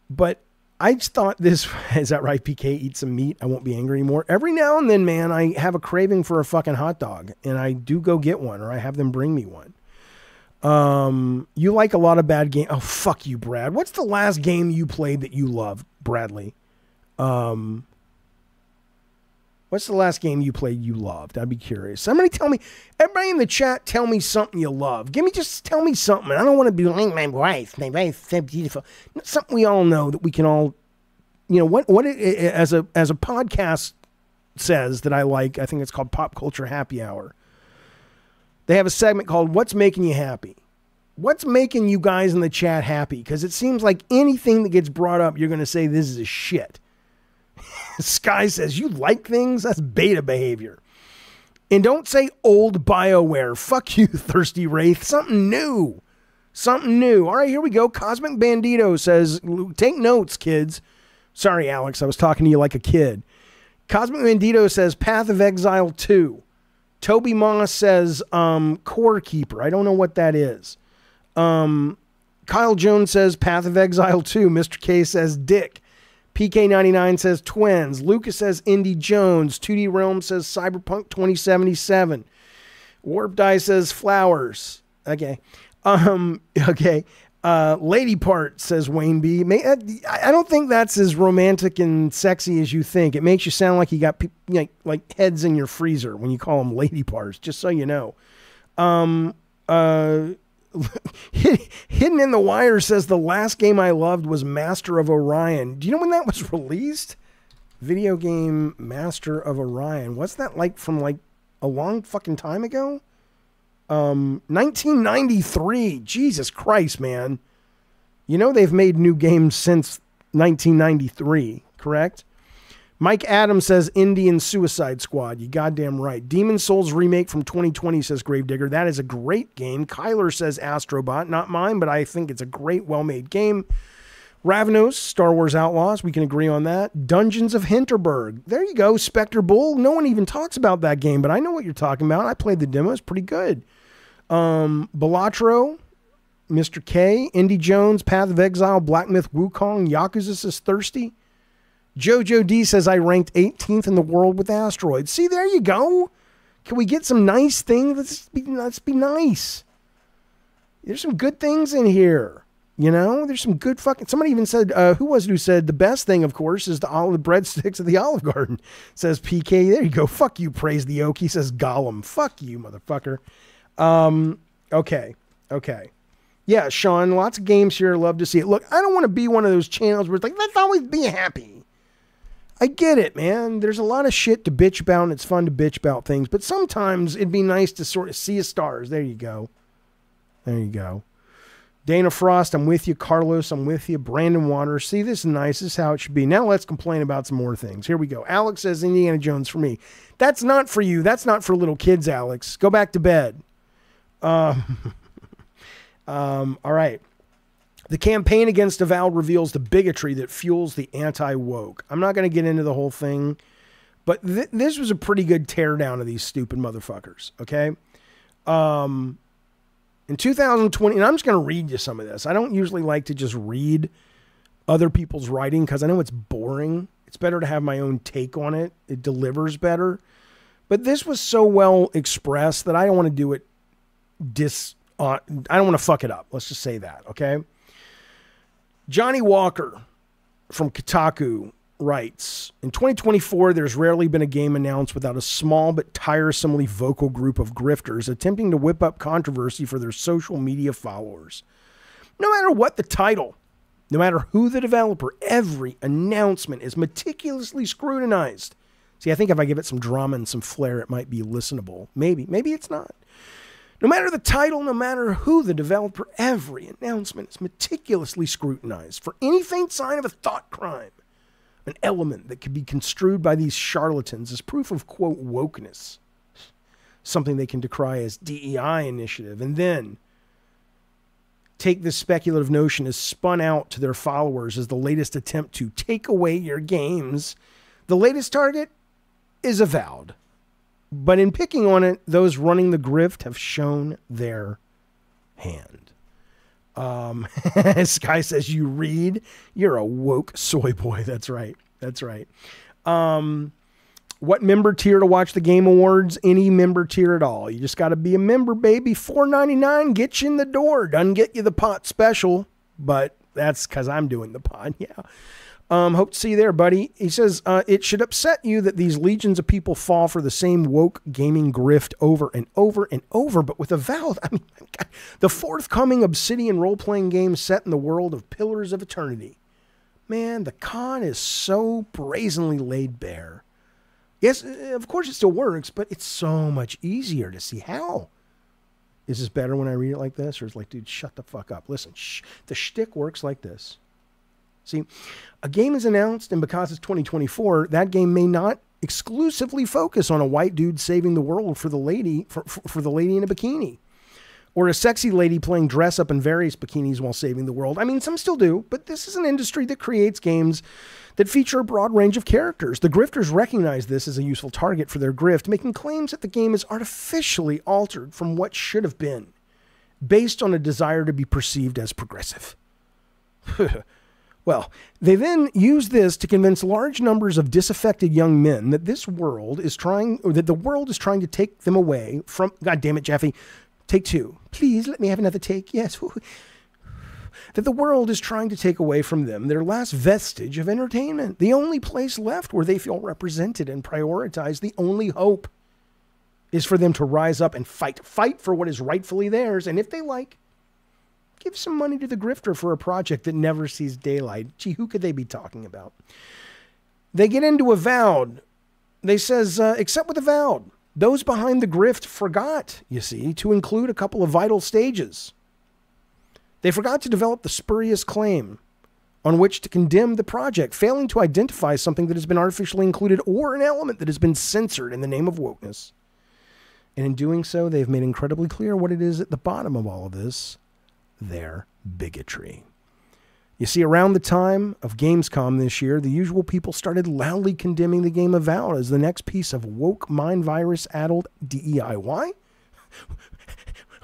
A: But I just thought this, is that right, PK? Eat some meat. I won't be angry anymore. Every now and then, man, I have a craving for a fucking hot dog, and I do go get one, or I have them bring me one. You like a lot of bad games. Oh, fuck you, Brad. What's the last game you played that you loved, Bradley? What's the last game you played you loved? I'd be curious. Somebody tell me. Everybody in the chat, tell me something you love. Just tell me something. I don't want to be like my wife. My wife's so beautiful. Something we all know that we can all, you know, what it, as a podcast says that I like. I think it's called Pop Culture Happy Hour. They have a segment called What's Making You Happy? What's making you guys in the chat happy? Because it seems like anything that gets brought up, you're going to say this is a shit. Sky says, you like things? That's beta behavior. And don't say old BioWare. Fuck you, Thirsty Wraith. Something new. Something new. All right, here we go. Cosmic Bandito says, take notes, kids. Sorry, Alex. I was talking to you like a kid. Cosmic Bandito says, Path of Exile 2. Toby Moss says Core Keeper. I don't know what that is. Kyle Jones says Path of Exile 2. Mr. K says Dick. PK99 says Twins. Lucas says Indy Jones. 2D Realm says Cyberpunk 2077. Warp Die says Flowers. Okay. Okay. Lady Part says Wayne B. I don't think that's as romantic and sexy as you think. It makes you sound like you got like heads in your freezer when you call them lady parts, just so you know. Hidden in the Wire says the last game I loved was Master of Orion. Do you know when that was released? Video game Master of Orion. What's that like from like a long fucking time ago? 1993. Jesus Christ, man. You know they've made new games since 1993, correct? Mike Adams says Indian Suicide Squad. You goddamn right. Demon Souls remake from 2020 says Gravedigger. That is a great game. Kyler says Astrobot. Not mine, but I think it's a great, well-made game. Ravnos, Star Wars Outlaws. We can agree on that. Dungeons of Hinterberg. There you go. Spectre Bull. No one even talks about that game, but I know what you're talking about. I played the demo. It's pretty good. Balatro, Mr. K, Indy Jones, Path of Exile, Black Myth Wukong, Yakuza says Thirsty. Jojo D says I ranked 18th in the world with asteroids. See, there you go. Can we get some nice things? Let's be nice. There's some good things in here. You know, there's some good fucking... Somebody even said, who was it who said the best thing, of course, is the olive breadsticks at the Olive Garden. Says PK. There you go. Fuck you, praise the Okie. Says Gollum. Fuck you, motherfucker. Okay. Yeah, Sean, lots of games here. Love to see it. Look, I don't want to be one of those channels where it's like, let's always be happy. I get it, man. There's a lot of shit to bitch about, and it's fun to bitch about things. But sometimes it'd be nice to sort of see a stars. There you go. There you go. Dana Frost, I'm with you. Carlos, I'm with you. Brandon Waters, see, this is nice. This is how it should be. Now let's complain about some more things. Here we go. Alex says Indiana Jones for me. That's not for you. That's not for little kids, Alex. Go back to bed. All right. The campaign against Avowed reveals the bigotry that fuels the anti-woke. I'm not going to get into the whole thing, but this was a pretty good teardown of these stupid motherfuckers, okay? In 2020, and I'm just going to read you some of this. I don't usually like to just read other people's writing because I know it's boring. It's better to have my own take on it. It delivers better. But this was so well expressed that I don't want to do it I don't want to fuck it up. Let's just say that, okay? Johnny Walker from Kotaku writes, in 2024, there's rarely been a game announced without a small but tiresomely vocal group of grifters attempting to whip up controversy for their social media followers. No matter what the title, no matter who the developer, every announcement is meticulously scrutinized. See, I think if I give it some drama and some flair, it might be listenable. Maybe it's not. No matter the title, no matter who the developer, every announcement is meticulously scrutinized for any faint sign of a thought crime, an element that could be construed by these charlatans as proof of, quote, wokeness, something they can decry as DEI initiative, and then take this speculative notion as spun out to their followers as the latest attempt to take away your games. The latest target is Avowed. But in picking on it, those running the grift have shown their hand. Sky says, you read, you're a woke soy boy. That's right. That's right. What member tier to watch the Game Awards? Any member tier at all. You just got to be a member, baby. $4.99 gets you in the door. Doesn't get you the pot special, but that's because I'm doing the pot. Yeah. Hope to see you there, buddy. He says, it should upset you that these legions of people fall for the same woke gaming grift over and over and over, but with Avowed, I mean, God, the forthcoming Obsidian role-playing game set in the world of Pillars of Eternity. Man, the con is so brazenly laid bare. Yes, of course it still works, but it's so much easier to see how. Is this better when I read it like this? Or is it like, dude, shut the fuck up. Listen, the shtick works like this. See, a game is announced, and because it's 2024, that game may not exclusively focus on a white dude saving the world for the lady, for the lady in a bikini. or a sexy lady playing dress up in various bikinis while saving the world. I mean, some still do, but this is an industry that creates games that feature a broad range of characters. The grifters recognize this as a useful target for their grift, making claims that the game is artificially altered from what should have been, based on a desire to be perceived as progressive. Well, they then use this to convince large numbers of disaffected young men that the world is trying to take them away from, God damn it, Jaffe, take two. Please let me have another take. Yes. That the world is trying to take away from them their last vestige of entertainment, the only place left where they feel represented and prioritized. The only hope is for them to rise up and fight for what is rightfully theirs. And if they like, give some money to the grifter for a project that never sees daylight. Gee, who could they be talking about? They get into Avowed. They says, except with Avowed, those behind the grift forgot, you see, to include a couple of vital stages. They forgot to develop the spurious claim on which to condemn the project, failing to identify something that has been artificially included or an element that has been censored in the name of wokeness. And in doing so, they've made incredibly clear what it is at the bottom of all of this: their bigotry. You see, around the time of Gamescom this year, the usual people started loudly condemning the game Avowed as the next piece of woke mind virus-addled DEI. Why?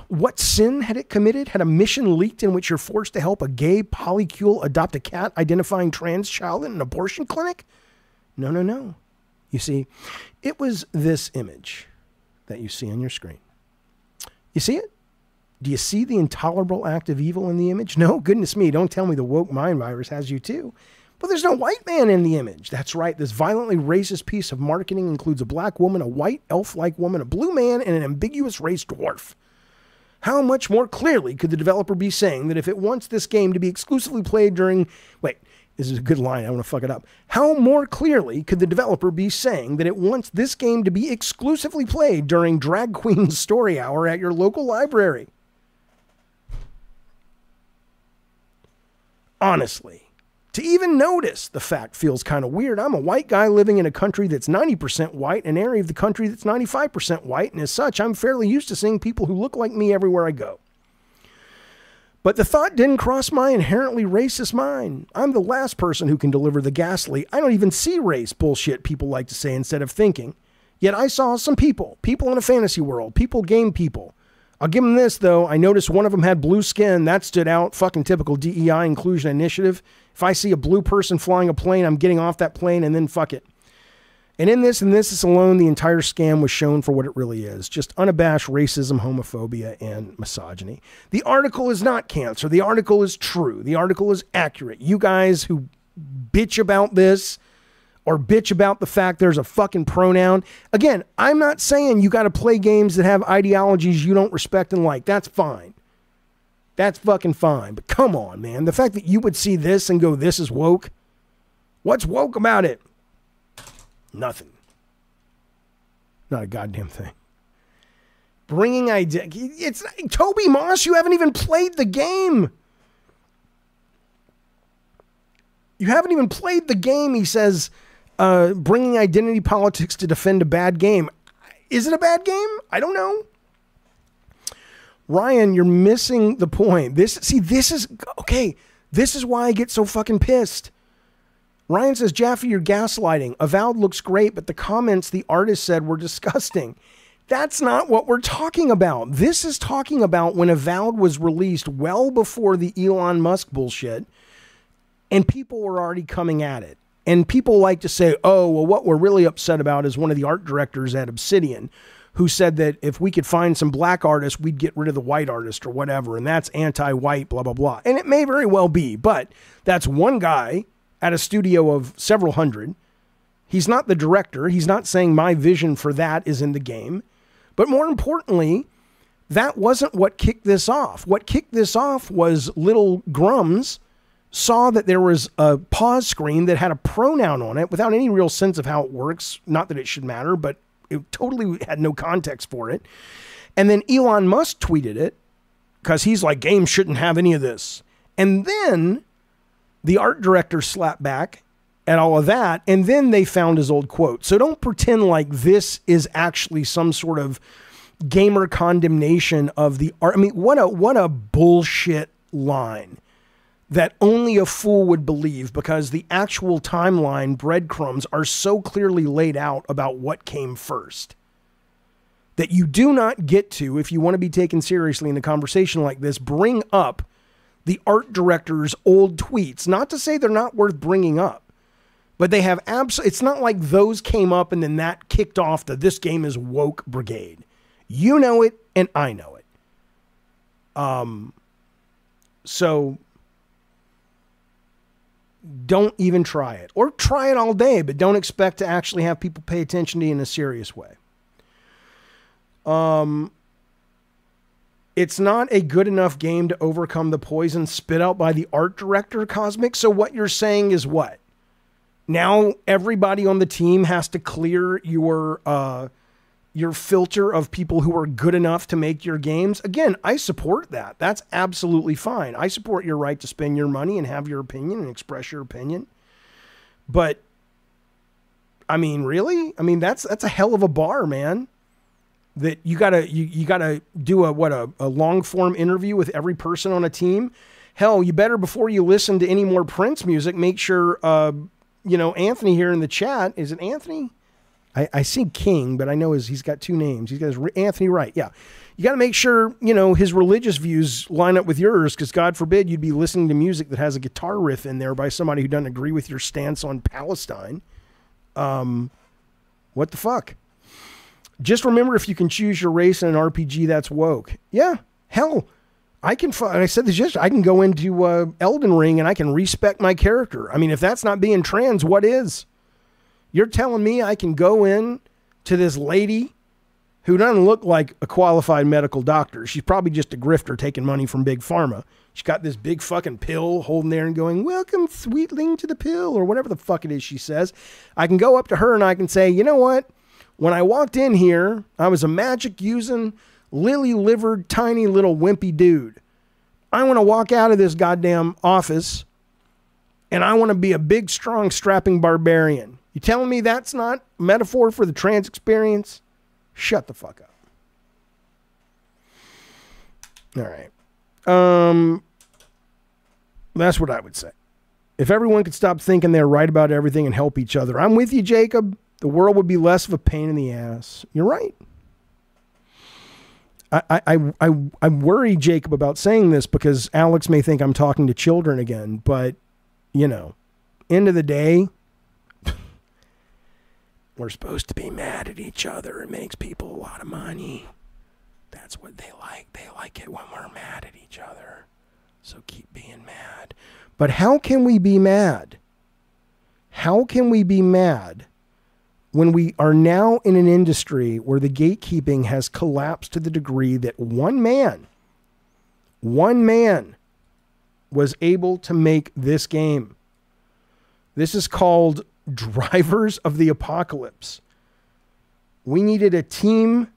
A: What sin had it committed? Had a mission leaked in which you're forced to help a gay polycule adopt a cat identifying trans child in an abortion clinic? No, no, no. You see, it was this image that you see on your screen. You see it? Do you see the intolerable act of evil in the image? No, goodness me, don't tell me the woke mind virus has you too. But there's no white man in the image. That's right, this violently racist piece of marketing includes a black woman, a white elf-like woman, a blue man, and an ambiguous race dwarf. How much more clearly could the developer be saying that if it wants this game to be exclusively played during... Wait, this is a good line, I want to fuck it up. How more clearly could the developer be saying that it wants this game to be exclusively played during Drag Queen Story Hour at your local library? Honestly, to even notice the fact feels kind of weird. I'm a white guy living in a country that's 90% white, an area of the country that's 95% white, and as such, I'm fairly used to seeing people who look like me everywhere I go. But the thought didn't cross my inherently racist mind. I'm the last person who can deliver the ghastly, I don't even see race bullshit people like to say instead of thinking. Yet I saw some people in a fantasy world, game people. I'll give them this, though. I noticed one of them had blue skin. That stood out. Fucking typical DEI inclusion initiative. If I see a blue person flying a plane, I'm getting off that plane and then fuck it. And in this alone, the entire scam was shown for what it really is. Just unabashed racism, homophobia, and misogyny. The article is not cancer. The article is true. The article is accurate. You guys who bitch about this or bitch about the fact there's a fucking pronoun. Again, I'm not saying you got to play games that have ideologies you don't respect and like. That's fine. That's fucking fine. But come on, man. The fact that you would see this and go, this is woke. What's woke about it? Nothing. Not a goddamn thing. Bringing idea. It's Toby Moss. You haven't even played the game. You haven't even played the game. He says, bringing identity politics to defend a bad game. Is it a bad game? I don't know. Ryan, you're missing the point. This is okay. This is why I get so fucking pissed. Ryan says, Jaffe, you're gaslighting. Avowed looks great, but the comments the artist said were disgusting. That's not what we're talking about. This is talking about when Avowed was released well before the Elon Musk bullshit, and people were already coming at it. And people like to say, oh, well, what we're really upset about is one of the art directors at Obsidian who said that if we could find some black artists, we'd get rid of the white artist or whatever, and that's anti-white, blah, blah, blah. And it may very well be, but that's one guy at a studio of several hundred. He's not the director. He's not saying my vision for that is in the game. But more importantly, that wasn't what kicked this off. What kicked this off was Little Grums saw that there was a pause screen that had a pronoun on it without any real sense of how it works. Not that it should matter, but it totally had no context for it. And then Elon Musk tweeted it because he's like, games shouldn't have any of this. And then the art director slapped back at all of that, and then they found his old quote. So don't pretend like this is actually some sort of gamer condemnation of the art. I mean, what a bullshit line that only a fool would believe, because the actual timeline breadcrumbs are so clearly laid out about what came first that you do not get to, if you want to be taken seriously in a conversation like this, bring up the art director's old tweets. Not to say they're not worth bringing up, but they have it's not like those came up and then that kicked off the "this game is woke" brigade. You know it, and I know it. So don't even try it, or try it all day, but don't expect to actually have people pay attention to you in a serious way. It's not a good enough game to overcome the poison spit out by the art director, Cosmic. So what you're saying is what? Now everybody on the team has to clear your filter of people who are good enough to make your games. Again, I support that. That's absolutely fine. I support your right to spend your money and have your opinion and express your opinion. But I mean, really? I mean, that's a hell of a bar, man. That you gotta do a long form interview with every person on a team. Hell, you better, before you listen to any more Prince music, make sure Anthony here in the chat. Is it Anthony? I see King, but I know he's got two names. He's got Anthony Wright. Yeah. You got to make sure, his religious views line up with yours, because God forbid you'd be listening to music that has a guitar riff in there by somebody who doesn't agree with your stance on Palestine. What the fuck? Just remember, if you can choose your race in an RPG, that's woke. Yeah. Hell, I said this yesterday, I can go into Elden Ring and I can respect my character. I mean, if that's not being trans, what is? You're telling me I can go in to this lady who doesn't look like a qualified medical doctor. She's probably just a grifter taking money from Big Pharma. She's got this big fucking pill holding there and going, "Welcome, sweetling, to the pill," or whatever the fuck it is she says. I can go up to her and I can say, "You know what? When I walked in here, I was a magic using, lily-livered, tiny little wimpy dude. I want to walk out of this goddamn office and I want to be a big, strong, strapping barbarian. You telling me that's not metaphor for the trans experience? Shut the fuck up." All right. That's what I would say. If everyone could stop thinking they're right about everything and help each other. I'm with you, Jacob. The world would be less of a pain in the ass. You're right. I worry, Jacob, about saying this because Alex may think I'm talking to children again. But, end of the day, we're supposed to be mad at each other. It makes people a lot of money. That's what they like. They like it when we're mad at each other. So keep being mad. But how can we be mad? How can we be mad when we are now in an industry where the gatekeeping has collapsed to the degree that one man was able to make this game? This is called Drivers of the Apocalypse. We needed a team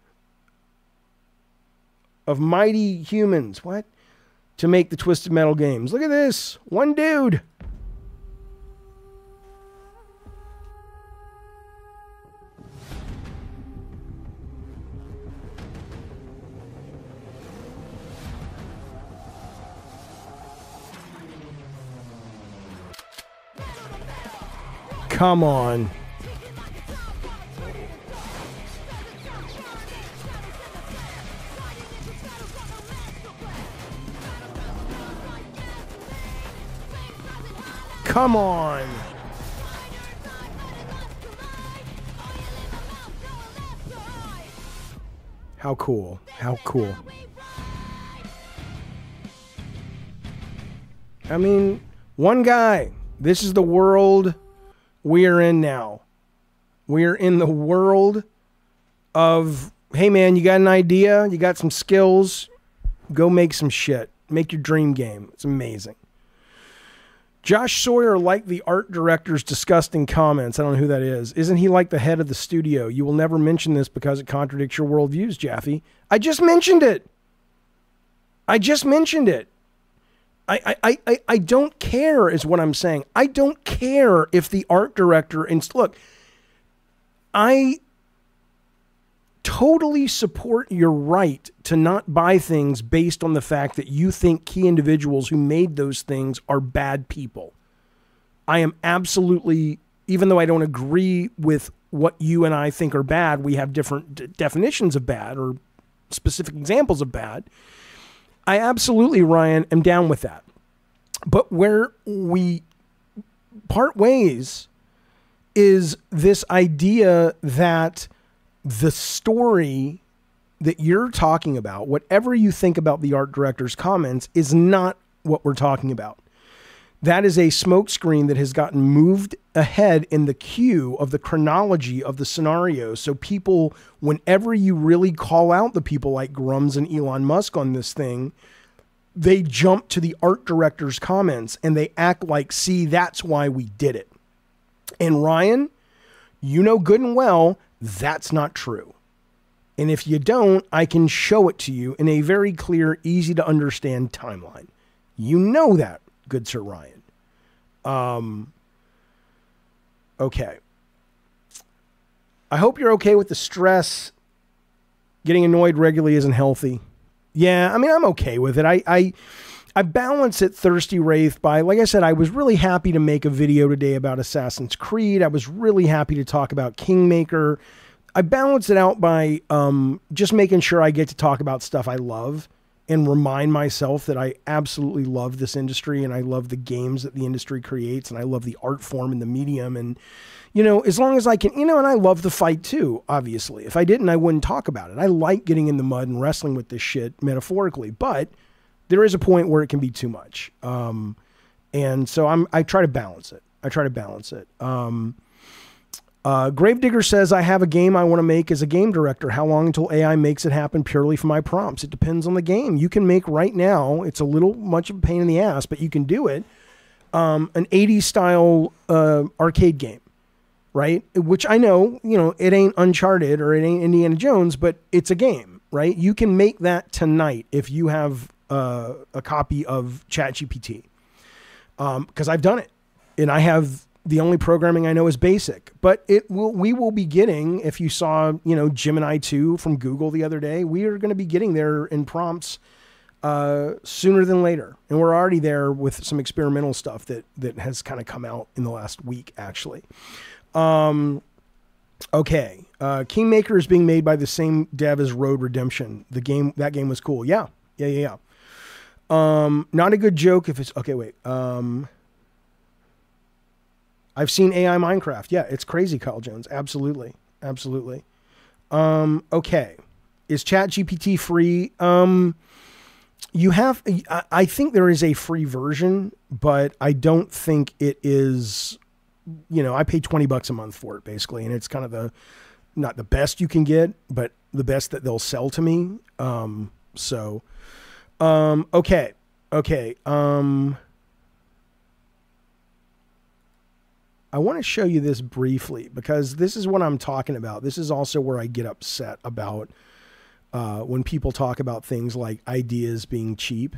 A: of mighty humans, to make the Twisted Metal games. Look at this. One dude. Come on. Come on. How cool. How cool. I mean, one guy. This is the world we are in now. We are in the world of, hey man, you got an idea? You got some skills? Go make some shit. Make your dream game. It's amazing. Josh Sawyer liked the art director's disgusting comments. I don't know who that is. Isn't he like the head of the studio? You will never mention this because it contradicts your worldviews, Jaffe. I just mentioned it. I don't care is what I'm saying. I don't care if the art director... look, I totally support your right to not buy things based on the fact that you think key individuals who made those things are bad people. I am absolutely, even though I don't agree with what you and I think are bad, we have different definitions of bad or specific examples of bad. I absolutely, Ryan, am down with that. But where we part ways is this idea that the story that you're talking about, whatever you think about the art director's comments, is not what we're talking about. That is a smokescreen that has gotten moved ahead in the queue of the chronology of the scenario. So people, whenever you really call out the people like Grums and Elon Musk on this thing, they jump to the art director's comments and they act like, see, that's why we did it. And Ryan, you know good and well, that's not true. And if you don't, I can show it to you in a very clear, easy to understand timeline. You know that, good Sir Ryan. Okay. I hope you're okay with the stress. Getting annoyed regularly isn't healthy. Yeah, I mean, I'm okay with it. I balance it, Thirsty Wraith, by, like I said, I was really happy to make a video today about Assassin's Creed. I was really happy to talk about Kingmaker. I balance it out by just making sure I get to talk about stuff I love and remind myself that I absolutely love this industry and I love the games that the industry creates and I love the art form and the medium. And, you know, as long as I can, you know, and I love the fight too, obviously. If I didn't, I wouldn't talk about it. I like getting in the mud and wrestling with this shit metaphorically, but there is a point where it can be too much. And so I try to balance it. Gravedigger says, I have a game I want to make as a game director. How long until AI makes it happen purely for my prompts? It depends on the game. You can make right now. It's a little much of a pain in the ass, but you can do it. An 80s style arcade game, right? Which I know, you know, it ain't Uncharted or it ain't Indiana Jones, but it's a game, right? You can make that tonight if you have a copy of ChatGPT. Because I've done it. And I have... The only programming I know is BASIC, but we will be getting, if you saw, you know, Gemini 2 from Google the other day, we are going to be getting there in prompts sooner than later. And we're already there with some experimental stuff that has kind of come out in the last week, actually. Okay. Kingmaker is being made by the same dev as Road Redemption. That game was cool. Yeah. Not a good joke if it's, okay, wait. I've seen AI Minecraft. Yeah, it's crazy, Kyle Jones. Absolutely. Okay. Is ChatGPT free? I think there is a free version, but I don't think it is, you know, I pay $20 a month for it basically. And it's kind of not the best you can get, but the best that they'll sell to me. Okay. I want to show you this briefly because this is what I'm talking about. This is also where I get upset about when people talk about things like ideas being cheap.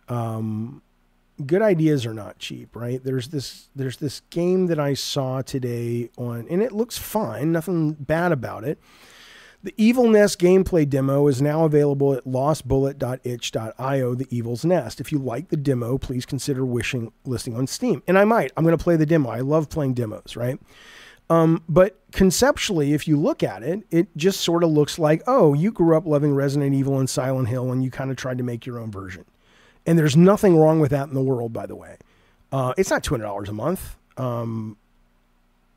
A: Good ideas are not cheap, right? There's this game that I saw today and it looks fine, nothing bad about it. The Evil Nest gameplay demo is now available at lostbullet.itch.io, The Evil's Nest. If you like the demo, please consider listing on Steam. And I might. I'm going to play the demo. I love playing demos, right? But conceptually, if you look at it, it just sort of looks like, oh, you grew up loving Resident Evil and Silent Hill, and you kind of tried to make your own version. And there's nothing wrong with that in the world, by the way. It's not $200 a month.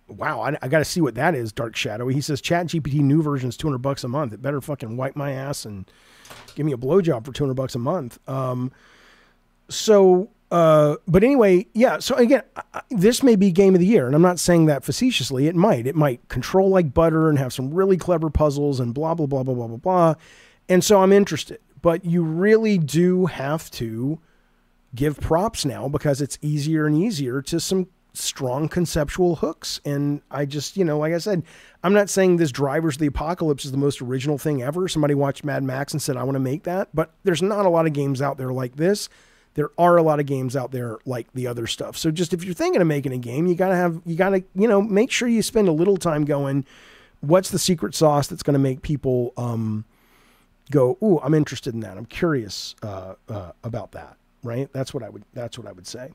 A: Wow, I got to see what that is, Dark Shadowy. He says, ChatGPT new version is $200 a month. It better fucking wipe my ass and give me a blowjob for $200 a month. But anyway, yeah. So again, this may be game of the year, and I'm not saying that facetiously. It might control like butter and have some really clever puzzles and blah, blah, blah, blah, blah, blah, blah. And so I'm interested, but you really do have to give props now because it's easier and easier to some strong conceptual hooks. And I just, you know, like I said, I'm not saying this Drivers of the Apocalypse is the most original thing ever. Somebody watched Mad Max and said, I want to make that, but there's not a lot of games out there like this. There are a lot of games out there like the other stuff. So just if you're thinking of making a game, you gotta, you know, make sure you spend a little time going, What's the secret sauce that's going to make people go, ooh, I'm interested in that. I'm curious about that, right? That's what I would say.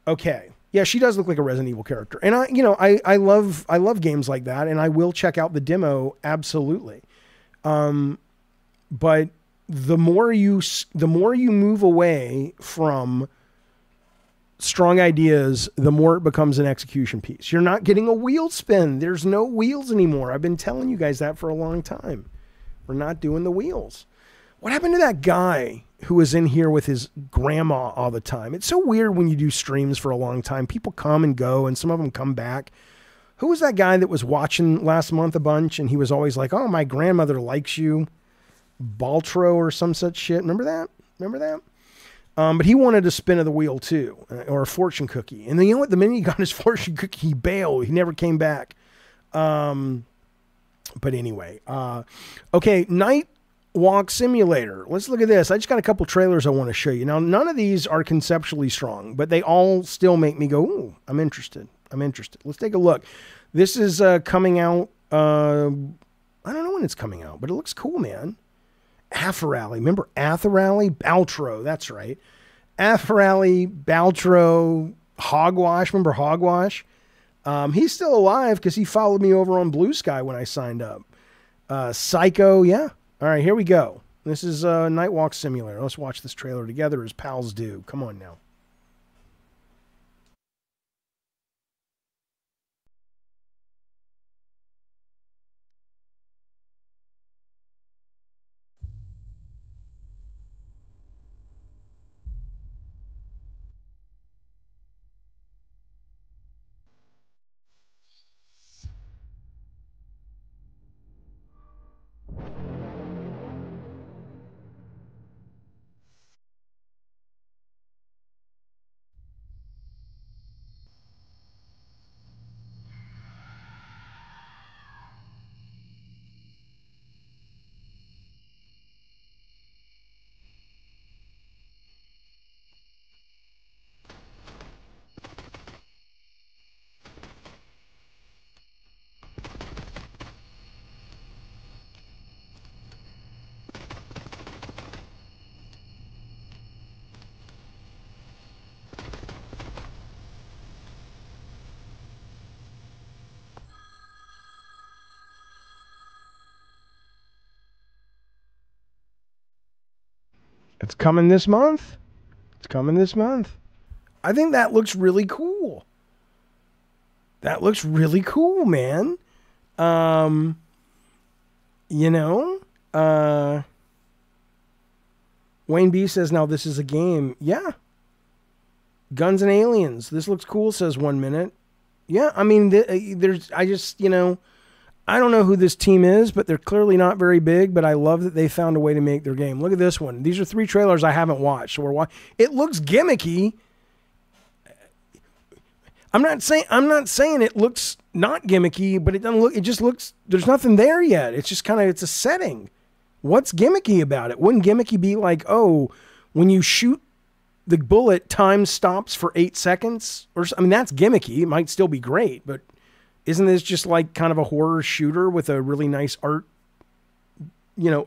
A: Okay. Yeah, she does look like a Resident Evil character. And I love games like that, and I will check out the demo absolutely. But the more you move away from strong ideas, the more it becomes an execution piece. You're not getting a wheel spin. There's no wheels anymore. I've been telling you guys that for a long time. We're not doing the wheels. What happened to that guy who was in here with his grandma all the time? It's so weird when you do streams for a long time. People come and go, and some of them come back. Who was that guy that was watching last month a bunch, and he was always like, oh, my grandmother likes you? Baltro or some such shit. Remember that? But he wanted a spin of the wheel too, or a fortune cookie. And then you know what? The minute he got his fortune cookie, he bailed. He never came back. But anyway, okay, Night Walk Simulator. Let's look at this. I just got a couple trailers I want to show you. Now, none of these are conceptually strong, but they all still make me go, ooh, I'm interested. Let's take a look. This is coming out. I don't know when it's coming out, but it looks cool, man. Hectorhowl. Remember Hectorhowl? Baltro. That's right. Hectorhowl, Baltro, Hogwash. Remember Hogwash? He's still alive because he followed me over on Blue Sky when I signed up. Psycho. Yeah. All right, here we go. This is Night Walk Simulator. Let's watch this trailer together as pals do. Come on now. It's coming this month. I think that looks really cool. Man. Wayne B says, now this is a game. Yeah. Guns and Aliens. This looks cool, says 1 minute. Yeah, I mean, I don't know who this team is, but they're clearly not very big, but I love that they found a way to make their game. Look at this one. These are 3 trailers I haven't watched. So it looks gimmicky. I'm not saying it looks not gimmicky, but it just looks, there's nothing there yet. It's just it's a setting. What's gimmicky about it? Wouldn't gimmicky be like, oh, when you shoot the bullet, time stops for 8 seconds? That's gimmicky. It might still be great, but isn't this just like kind of a horror shooter with a really nice art,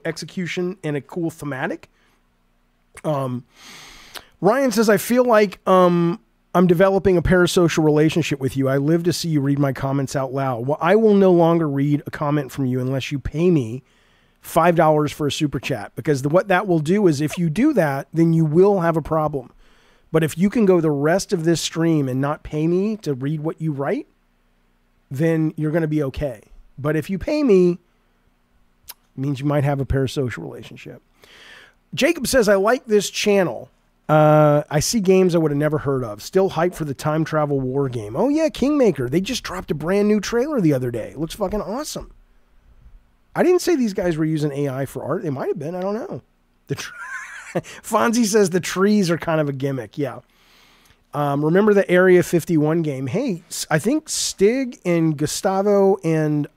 A: execution and a cool thematic? Ryan says, I feel like I'm developing a parasocial relationship with you. I live to see you read my comments out loud. Well, I will no longer read a comment from you unless you pay me $5 for a super chat, because what that will do is, if you do that, then you will have a problem. But if you can go the rest of this stream and not pay me to read what you write, then you're going to be okay. But if you pay me, it means you might have a parasocial relationship. Jacob says, I like this channel. I see games I would have never heard of. Still hyped for the time travel war game. Oh yeah, Kingmaker. They just dropped a brand new trailer the other day. It looks fucking awesome. I didn't say these guys were using AI for art. They might have been. I don't know. Fonzie says the trees are kind of a gimmick. Yeah. Remember the Area 51 game? Hey, I think Stig and Gustavo and,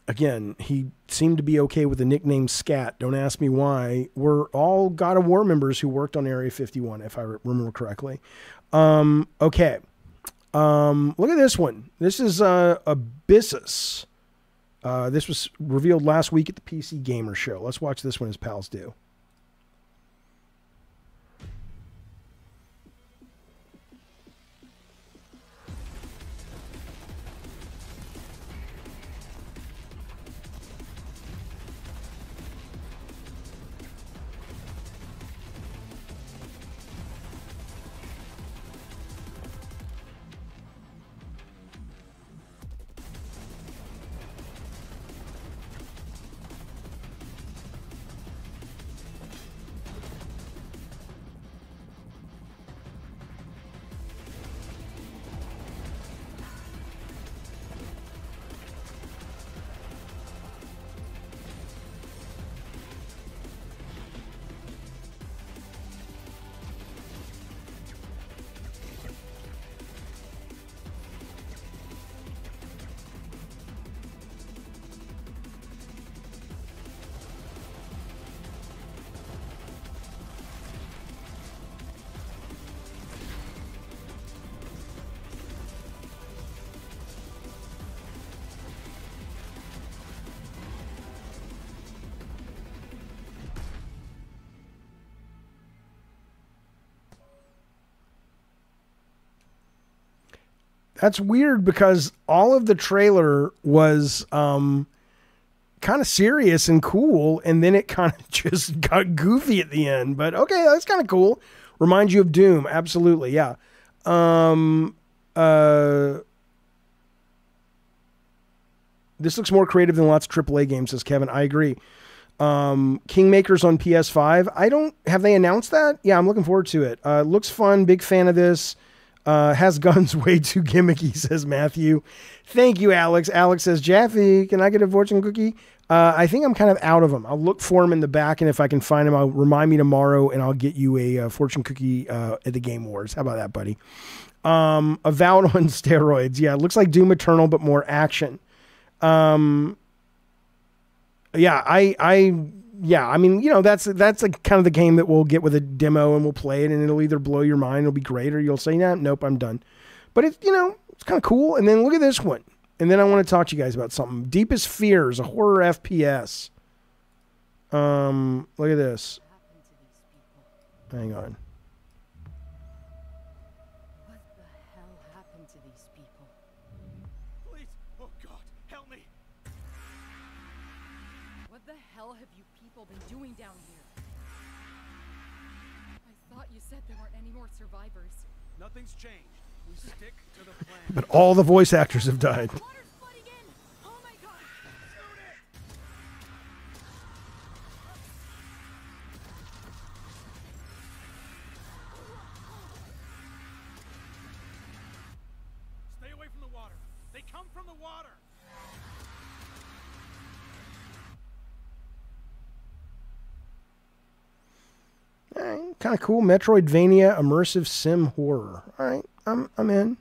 A: again, he seemed to be okay with the nickname Scat. Don't ask me why. We're all God of War members who worked on Area 51, if I remember correctly. Okay. Look at this one. This is Abyssus. This was revealed last week at the PC Gamer Show. Let's watch this one as pals do. That's weird because all of the trailer was kind of serious and cool, and then it kind of just got goofy at the end. But okay, that's kind of cool. Reminds you of Doom, absolutely, yeah. This looks more creative than lots of AAA games, says Kevin. I agree. Kingmakers on PS5. Have they announced that? Yeah, I'm looking forward to it. Looks fun. Big fan of this. Has guns way too gimmicky, says Matthew. Thank you, Alex. Alex says, Jaffe, can I get a fortune cookie? I think I'm kind of out of them. I'll look for them in the back, and if I can find them, I'll remind me tomorrow, and I'll get you a fortune cookie at the Game Awards. How about that, buddy? Avowed on steroids. Yeah, it looks like Doom Eternal, but more action. Yeah, I mean, you know, that's like kind of the game that we'll get with a demo and we'll play it and it'll either blow your mind, it'll be great, or you'll say, nah, nope, I'm done. But it's, you know, it's kind of cool. And then look at this one. And then I want to talk to you guys about something. Deepest Fears, a horror FPS. Look at this. Hang on.
D: What the hell happened to these people?
E: Please, oh God, help me.
D: What the hell have you people been doing down here? I thought you said there weren't any more survivors.
E: Nothing's changed. We stick to the plan.
A: But all the voice actors have died.
D: Water's flooding in! Oh my God!
E: Shoot it! Stay away from the water. They come from the water.
A: All right, kind of cool. Metroidvania immersive sim horror. All right, I'm in.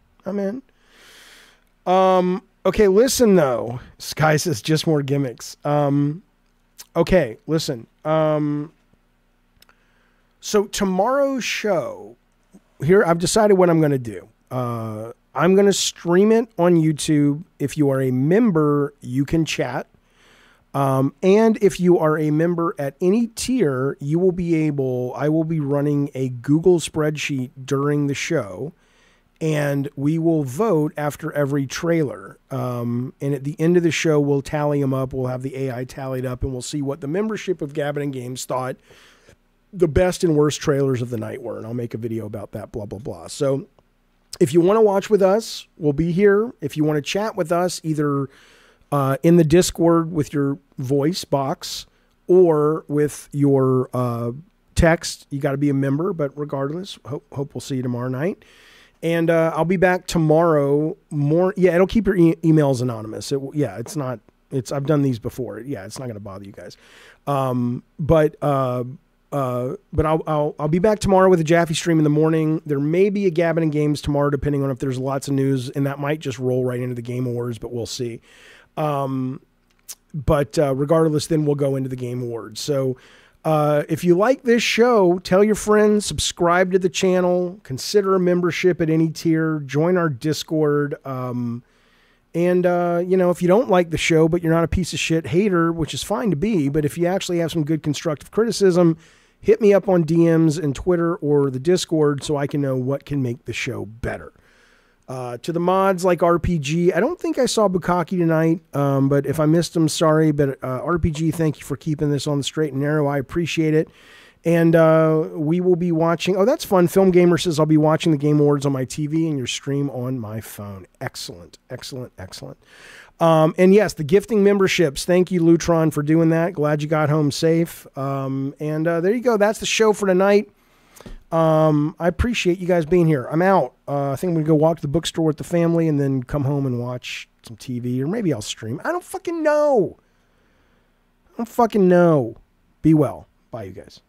A: Okay, listen though. Sky says just more gimmicks. Okay, listen. So tomorrow's show, here I've decided what I'm going to do. I'm going to stream it on YouTube. If you are a member, you can chat. And if you are a member at any tier, I will be running a Google spreadsheet during the show, and we will vote after every trailer. And at the end of the show, we'll tally them up. We'll have the AI tallied up, and we'll see what the membership of Gabbin' and Games thought the best and worst trailers of the night were. And I'll make a video about that, blah, blah, blah. So if you want to watch with us, we'll be here. If you want to chat with us, either in the Discord with your voice box or with your text, you got to be a member. But regardless, hope we'll see you tomorrow night. And I'll be back tomorrow. It'll keep your emails anonymous. I've done these before. Yeah, it's not going to bother you guys. But I'll be back tomorrow with a Jaffe stream in the morning. There may be a Gabbin' and Games tomorrow, depending on if there's lots of news, and that might just roll right into the Game Awards, but we'll see. But regardless, then we'll go into the Game Awards. So If you like this show, tell your friends, subscribe to the channel, consider a membership at any tier, join our Discord. And, if you don't like the show, but you're not a piece of shit hater, which is fine to be, but if you actually have some good constructive criticism, hit me up on DMs and Twitter or the Discord so I can know what can make the show better. To the mods like RPG, I don't think I saw Bukaki tonight, but if I missed him, sorry. But RPG, thank you for keeping this on the straight and narrow. I appreciate it. And we will be watching. Oh, that's fun. Film Gamer says I'll be watching the Game Awards on my TV and your stream on my phone. Excellent, excellent, excellent. And yes, the gifting memberships. Thank you, Lutron, for doing that. Glad you got home safe. And there you go. That's the show for tonight. I appreciate you guys being here. I'm out. I think I'm going to go walk to the bookstore with the family and then come home and watch some TV, or maybe I'll stream. I don't fucking know. Be well. Bye, you guys.